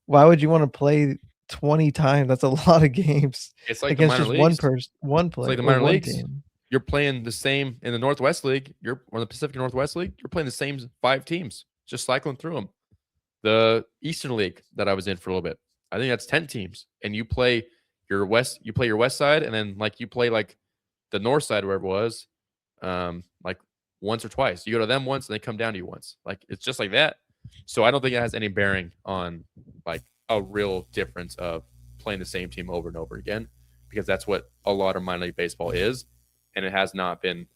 why would you want to play 20 times? That's a lot of games it's like the against minor just one leagues. person, one It's play like the or minor one leagues. game. You're playing the same in the Northwest League. Or the Pacific Northwest League. You're playing the same 5 teams, just cycling through them. The Eastern League that I was in for a little bit, I think that's 10 teams, and you play your west side, and then like you play like the north side, wherever it was, like once or twice. You go to them once, and they come down to you once. Like, it's just like that. So I don't think it has any bearing on like a real difference of playing the same team over and over again, because that's what a lot of minor league baseball is, and it has not been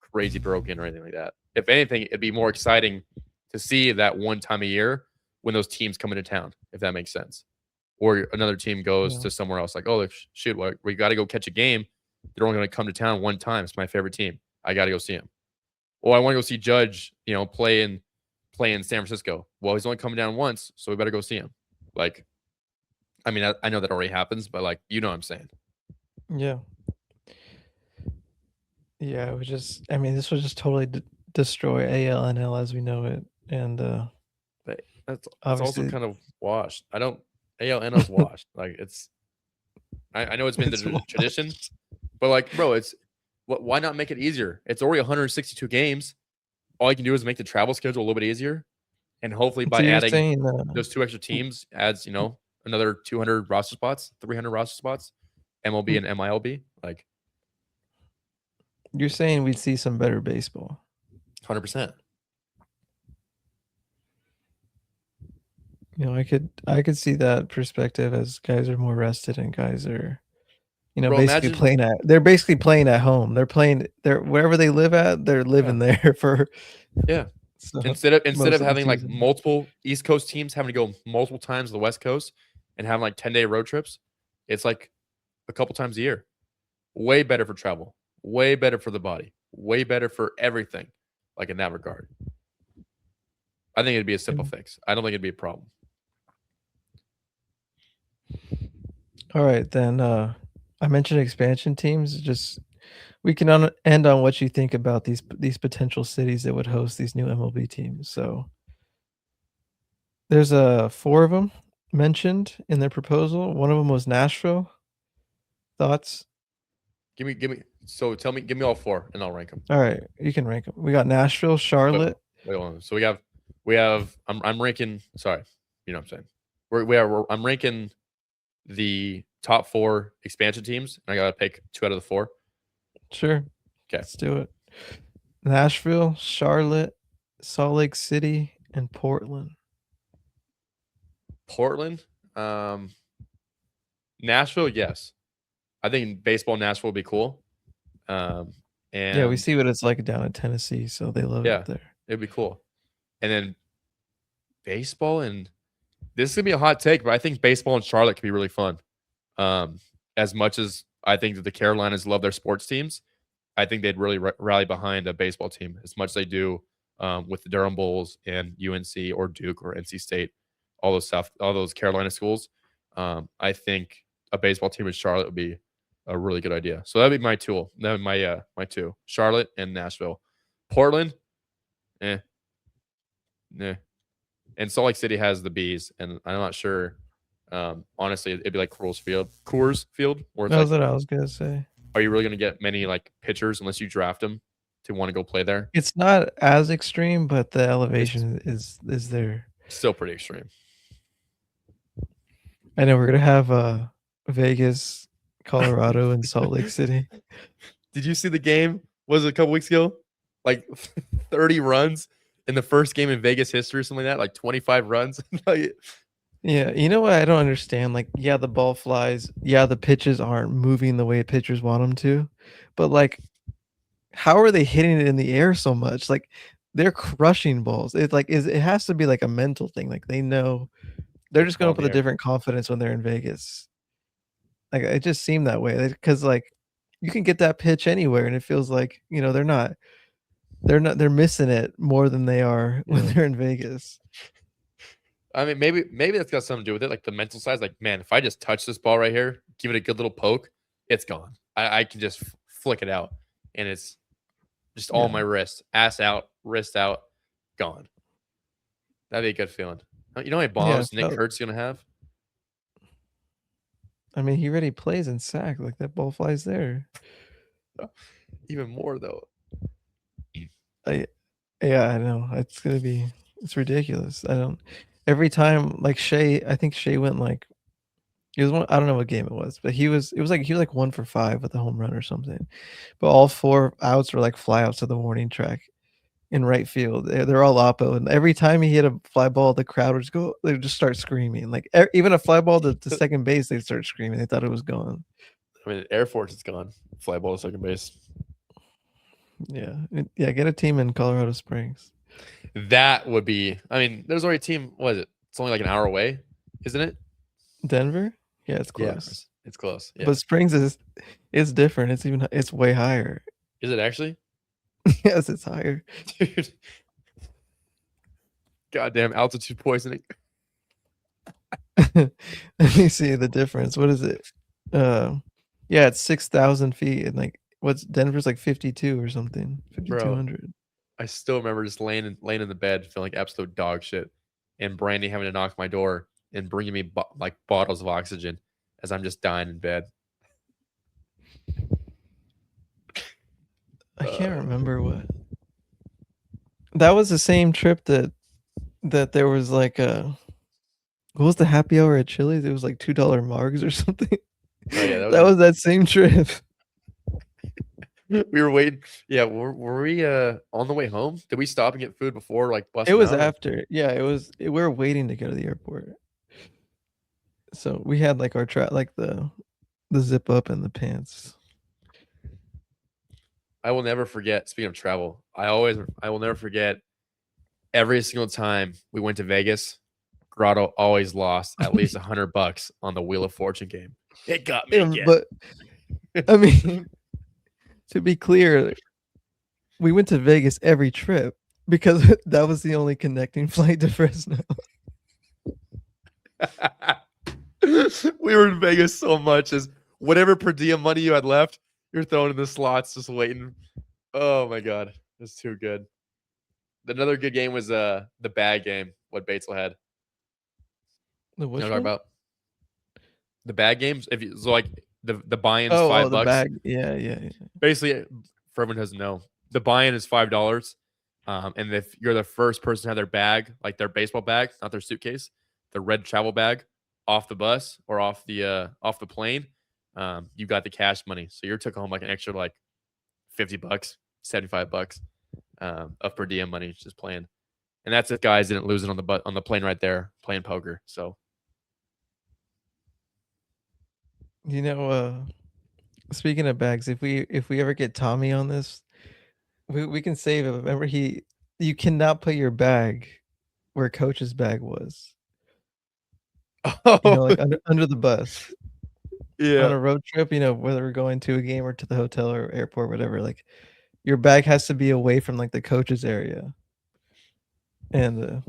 crazy broken or anything like that. If anything, it'd be more exciting to see that one time a year when those teams come into town, if that makes sense. Or another team goes Yeah. to somewhere else, like, oh, shoot, we got to go catch a game. They're only going to come to town one time. It's my favorite team. I got to go see him. Or I want to go see Judge, play in San Francisco. Well, he's only coming down once, so we better go see him. Like, I mean, I know that already happens, but like, you know what I'm saying. Yeah. Yeah, it was just I mean, this would just totally destroy ALNL as we know it, and, But it's also obviously kind of washed. I don't ALNL's washed. Like I know it's been it's the tradition, washed. but like, bro, why not make it easier? It's already 162 games. All you can do is make the travel schedule a little bit easier, and hopefully So by you're adding saying, those two extra teams adds another 200 roster spots, 300 roster spots, MLB mm, and MILB, like you're saying we'd see some better baseball? 100%. I could see that perspective as guys are more rested and guys are, Bro, basically imagine, playing at home. They're wherever they live at, they're yeah, living there for yeah. so Instead of most of the having like season. multiple East Coast teams having to go multiple times to the West Coast and having like 10-day road trips, it's like a couple times a year. Way better for travel, way better for the body, way better for everything. Like in that regard, I think it'd be a simple Mm. fix. I don't think it'd be a problem. Alright, then, I mentioned expansion teams, just we can end on what you think about these potential cities that would host these new MLB teams. So, there's, 4 of them mentioned in their proposal. One of them was Nashville. Thoughts? Give me. So give me all four, and I'll rank them. Alright, you can rank them. We got Nashville, Wait, Charlotte. wait, hold on. So we have. I'm ranking. Sorry, you know what I'm saying. I'm ranking the top four expansion teams, and I gotta pick two out of the four. Sure, Okay, let's do it. Nashville, Charlotte, Salt Lake City, and Portland. Portland, Nashville. Yes, I think baseball Nashville would be cool. Yeah, we And see what it's like down in Tennessee, so they love it yeah, up there. it'd be cool. And then baseball, and this is gonna be a hot take, but I think baseball in Charlotte could be really fun. Um, as much as I think that the Carolinas love their sports teams, I think they'd really rally behind a baseball team as much as they do with the Durham Bulls and UNC or Duke or NC State, all those stuff, all those Carolina schools. I think a baseball team in Charlotte would be a really good idea. So that'd be my tool. That would be my two: Charlotte and Nashville. Portland, eh, nah. And Salt Lake City has the bees, and I'm not sure. Honestly, it'd be like Coors Field, where it's That was like, what I was gonna say. are you really going to get many like pitchers unless you draft them to want to go play there? It's not as extreme, but the It's elevation is there. still pretty extreme. I know we're gonna have, Vegas, Colorado, and Salt Lake City. Did you see the game? Was it a couple weeks ago? Like 30 runs in the first game in Vegas history, or something like that. Like 25 runs. Like, Yeah, you know what I don't understand? Like, yeah, the ball flies. Yeah, the pitches aren't moving the way pitchers want them to, but like, how are they hitting it in the air so much? Like, they're crushing balls. It has to be like a mental thing. Like they know they're it's just going ball up in with the a air. different confidence when they're in Vegas. Like it just seemed that way because like you can get that pitch anywhere, and it feels like they're missing it more than they are when Yeah. they're in Vegas. I mean, maybe that's got something to do with it. Like the mental side, like, man, if I just touch this ball right here, give it a good little poke, it's gone. I can just flick it out, and it's just all my Yeah, wrist, ass out, wrist out, gone. That'd be a good feeling. You know how many yeah. bombs Nick So Kurt's gonna have? I mean, he already plays in sack. Like that ball flies there. Even more though. I Yeah, I know. It's ridiculous. I don't every time like Shea, I think Shea went like he was one I don't know what game it was, but he was like 1 for 5 with a home run or something. But all 4 outs were like flyouts to the warning track. in right field. They're all oppo, and every time he hit a fly ball, the crowd would just go. They would just start screaming. Like even a fly ball to second base, they'd start screaming. They thought it was gone. I mean, Air Force is gone. Fly ball to second base. Yeah, yeah. Get a team in Colorado Springs. That would be. I mean, there's already a team. What is it? It's only like an hour away, isn't it? Denver. Yeah, it's Yeah, close. it's close. Yeah. But Springs it's different. It's way higher. Is it actually? Yes, it's higher. Dude. Goddamn altitude poisoning. Let me see the difference. What is it? Yeah, it's 6,000 feet, and like what's Denver's like 52 or something, Bro, 5,200. I still remember just laying in the bed feeling like absolute dog shit, and Brandy having to knock my door and bringing me like bottles of oxygen as I'm just dying in bed. I can't remember what. That was the same trip that there was like what was the happy hour at Chili's? It was like $2 margs or something. Oh yeah, that was that same trip. We were waiting. Yeah, were we on the way home? Did we stop and get food before like busting It was out? after. Yeah, it was. We were waiting to go to the airport, so we had like our like the zip up and the pants. I will never forget. Speaking of travel, I will never forget. Every single time we went to Vegas, Grotto always lost at least $100 on the Wheel of Fortune game. It got me again. But I mean, to be clear, we went to Vegas every trip because that was the only connecting flight to Fresno. We were in Vegas so much as whatever per diem money you had left, you're throwing in the slots, just waiting. Oh my god, that's too good. Another good game was the bag game. What Batesville had. The which You know one? what I'm talking about? The bag games. If you so like the buy-in's Oh, the $5. bag. Yeah. Basically, for everyone who doesn't know, the buy-in is $5. And if you're the first person to have their bag, like their baseball bag, not their suitcase, the red travel bag, off the bus or off the plane, you got the cash money. So you took home like an extra like $50, $75 of per diem money just playing. And that's if guys didn't lose it on the plane right there playing poker. So You know, speaking of bags, if we ever get Tommy on this, we can save him. Remember, you cannot put your bag where Coach's bag was. You know, like under the bus. On a road trip, you know, whether we're going to a game or to the hotel or airport, whatever, like your bag has to be away from like the coach's area. And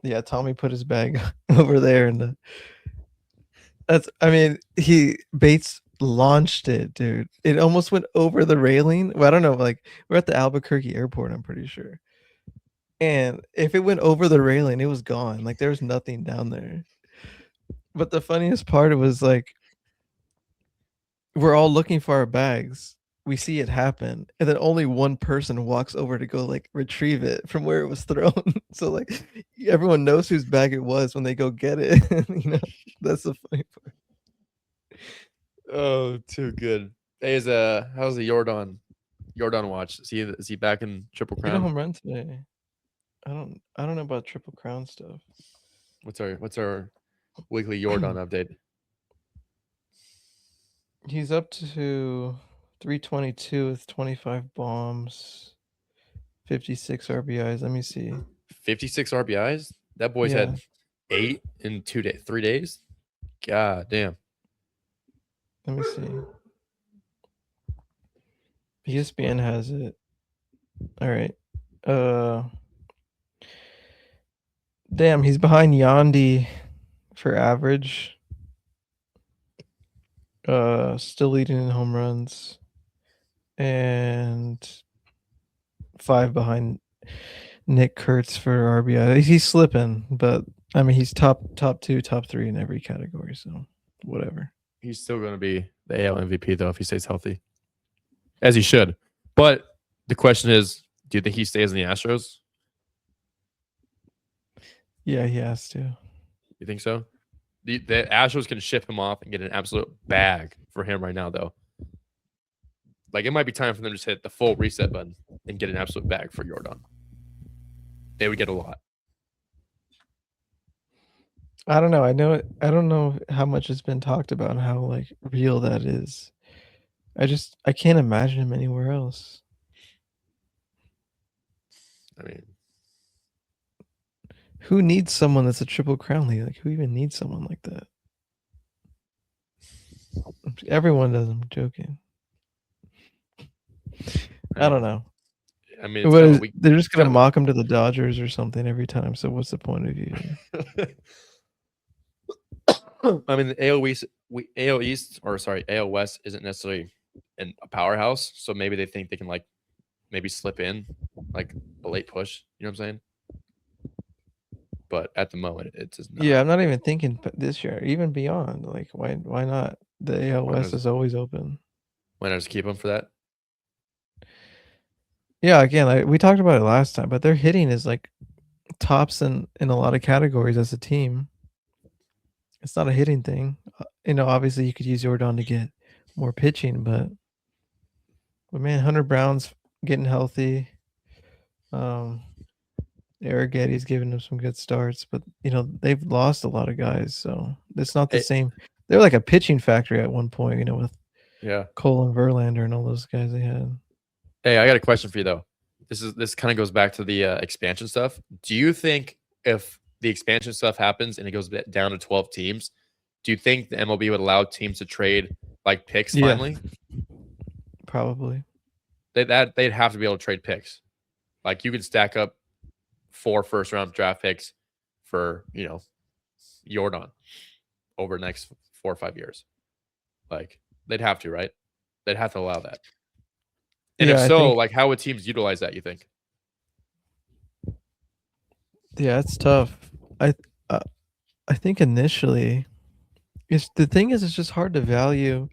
yeah, Tommy put his bag over there, and I mean, Bates launched it, dude. It almost went over the railing. Well, I don't know, like we're at the Albuquerque airport, I'm pretty sure. And if it went over the railing, it was gone. Like there was nothing down there. But the funniest part was like we're all looking for our bags. We see it happen, and then only one person walks over to go like retrieve it from where it was thrown. So like everyone knows whose bag it was when they go get it. You know, that's the funny part. Oh, too good. Hey, how's the Jordan watch? Is he back in Triple He hit a Crown? home run today. I don't know about Triple Crown stuff. What's our weekly Jordan update? He's up to 322 with 25 bombs, 56 RBIs. Let me see. 56 RBIs? That boy's had 8 in 3 days. God damn. Let me see. ESPN has it. All right. Damn, he's behind Yandy for average. Still leading in home runs. And 5 behind Nick Kurtz for RBI. He's slipping, but I mean he's top 2, top 3 in every category, so whatever. He's still going to be the AL MVP though if he stays healthy, as he should. But the question is, do you think he stays in the Astros? Yeah, he has to. You think so? The Astros can ship him off and get an absolute bag for him right now, though. Like it might be time for them to just hit the full reset button and get an absolute bag for Jordan. they would get a lot. I don't know. I don't know how much has been talked about and how like real that is. I can't imagine him anywhere else. I mean, Who needs someone that's a triple crown league? Like who even needs someone like that? Everyone does. I'm joking. I don't know. It's What kind of a is weak. they're just It's gonna kind of mock him to the Dodgers or something every time. So what's the point of you? I mean, the AL East, AL East, or sorry, AL West isn't necessarily a powerhouse, so maybe they think they can like maybe slip in like a late push. You know what I'm saying? But at the moment, it does Yeah, not. I'm not even thinking this year, even beyond. Like why not? The AL Why West not? is always open. Why not just keep them for that? Yeah, again, like we talked about it last time, but their hitting is like tops in a lot of categories as a team. It's not a hitting thing. Obviously you could use Jordan to get more pitching, but man, Hunter Brown's getting healthy. Um, Eric Getty's giving them some good starts, but they've lost a lot of guys, so it's not the Hey, same. They're like a pitching factory at one point, with yeah. Cole and Verlander and all those guys they had. Hey, I got a question for you though. This kind of goes back to the expansion stuff. Do you think if the expansion stuff happens and it goes down to 12 teams, do you think the MLB would allow teams to trade like picks Yeah, finally? probably. They'd have to be able to trade picks. Like you could stack up 4 first round draft picks for, Jordan over the next 4 or 5 years. Like they'd have to, right? They'd have to allow that. And if Yeah, I so, think like how would teams utilize that, you think? yeah, it's tough. I uh, I think initially the thing is it's just hard to value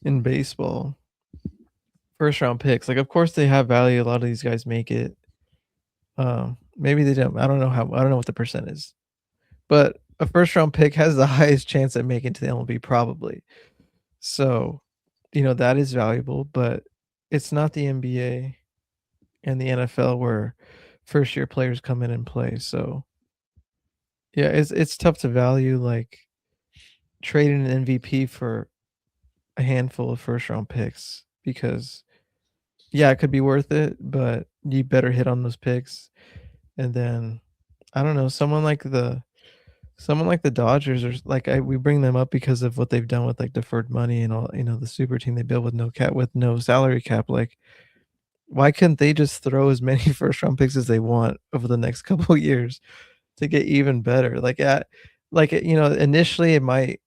in baseball first round picks. Like of course they have value. A lot of these guys make it. Maybe they don't. I don't know what the percent is. But a first round pick has the highest chance at making it to the MLB probably. So, that is valuable, but it's not the NBA and the NFL where first year players come in and play. So, yeah, it's tough to value like trading an MVP for a handful of first round picks because yeah, it could be worth it, but you better hit on those picks. And then I don't know, someone like the Dodgers or like we bring them up because of what they've done with like deferred money and all, the super team they built with no salary cap. Like, why couldn't they just throw as many first round picks as they want over the next couple of years to get even better? Initially it might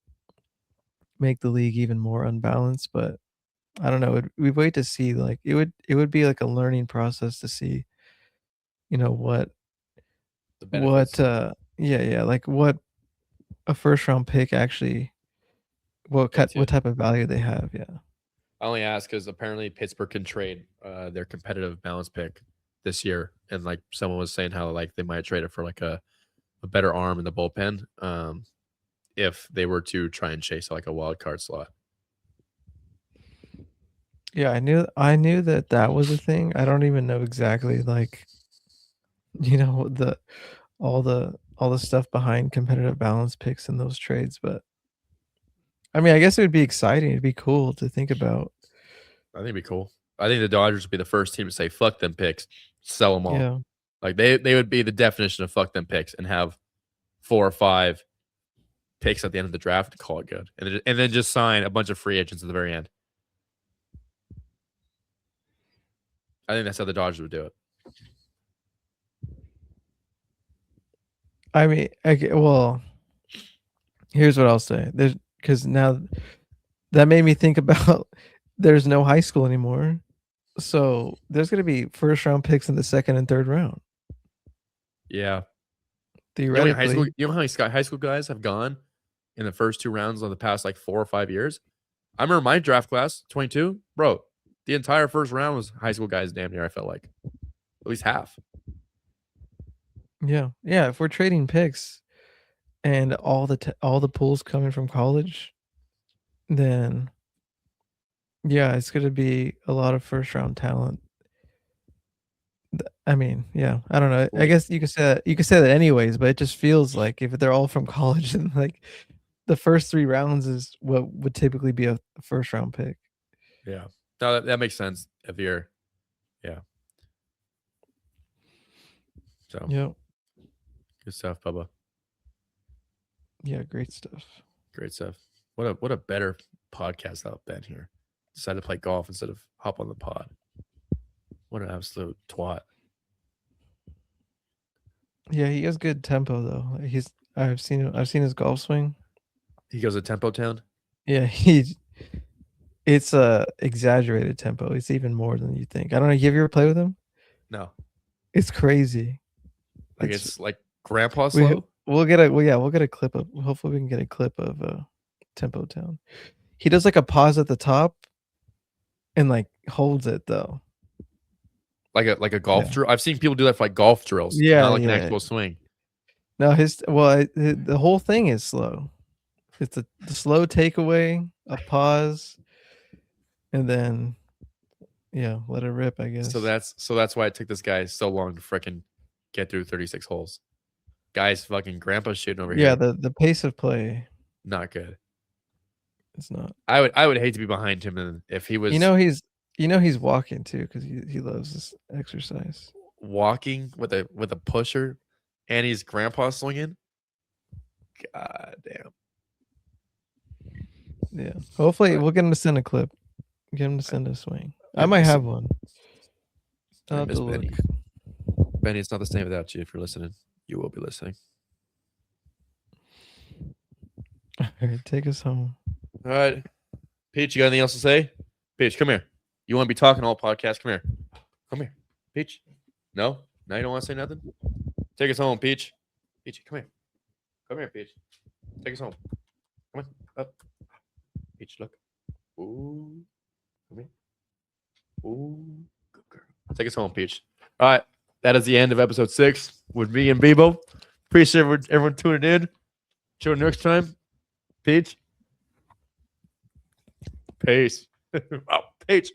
make the league even more unbalanced, but I don't know. We wait to see. Like, it would be like a learning process to see, what The benefits. yeah, like what a first round pick actually Yeah, too. what type of value they have, yeah. I only ask because apparently Pittsburgh can trade their competitive balance pick this year, and like someone was saying how like they might trade it for like a better arm in the bullpen if they were to try and chase like a wild card slot. Yeah, I knew that was a thing. I don't even know exactly, like, the all the stuff behind competitive balance picks in those trades, but I mean, I guess it would be exciting. It'd be cool to think about. I think it'd be cool. I think the Dodgers would be the first team to say fuck them picks, sell them all. Yeah. Like they would be the definition of fuck them picks and have 4 or 5 picks at the end of the draft to call it good, and then just sign a bunch of free agents at the very end. I think that's how the Dodgers would do it. I mean, well, here's what I'll say. There's because now that made me think about there's no high school anymore. So there's gonna be first round picks in the second and third round, Yeah. theoretically. You know how many high school guys have gone in the first 2 rounds of the past like 4 or 5 years? I remember my draft class, 22, bro. The entire first round was high school guys. Damn near, I felt like at least half. Yeah. Yeah, if we're trading picks and all the pools coming from college, then yeah, it's gonna be a lot of first round talent. I mean, yeah, I don't know. I Like, guess you could say that anyways, but it just feels like if they're all from college and like the first 3 rounds is what would typically be a first round pick. yeah. No, that makes sense if you're, yeah. So Yep. good stuff, Bubba. Yeah, great stuff. Great stuff. What a better podcast I've been here. Decided to play golf instead of hop on the pod. What an absolute twat. Yeah, he has good tempo though. I've seen his golf swing. He goes to Tempo Town. Yeah, it's a exaggerated tempo. It's even more than you think. I don't know. You ever play with him? No, It's crazy. like It's it's like grandpa we slow. we'll get a clip of. Hopefully, we can get a clip of Tempo Town. He does like a pause at the top, and like holds it though. Like a golf Yeah. drill. I've seen people do that for like golf drills, not Yeah, like an yeah. actual swing. No, the whole thing is slow. It's the slow takeaway, a pause, and then yeah, let it rip. I guess. So that's why it took this guy so long to freaking get through 36 holes. Guy's fucking grandpa shooting over Yeah, here. the pace of play Not good. is not. I would hate to be behind him, and if he was He's walking too because he loves this exercise. walking with a pusher, and he's grandpa swinging. God damn. Yeah. Hopefully, But we'll get him to send a clip. Get him to send a swing. I I might miss have him. one. I I'll have miss to look. Benny. Benny, it's not the same without you. If you're listening, you will be listening. All right, take us home. All right, Peach, you got anything else to say? Peach, come here. You want to be talking all podcast? Come here. Come here, Peach. No, you don't want to say nothing. Take us home, Peach. Peach, come here. Come here, Peach. Take us home. Come on, up. Peach, look. Ooh, come here. Ooh, good girl. Take us home, Peach. All right, that is the end of episode 6 with me and Bebo. Appreciate everyone tuning in. Till next time, Peach. Peace. Wow, Peach.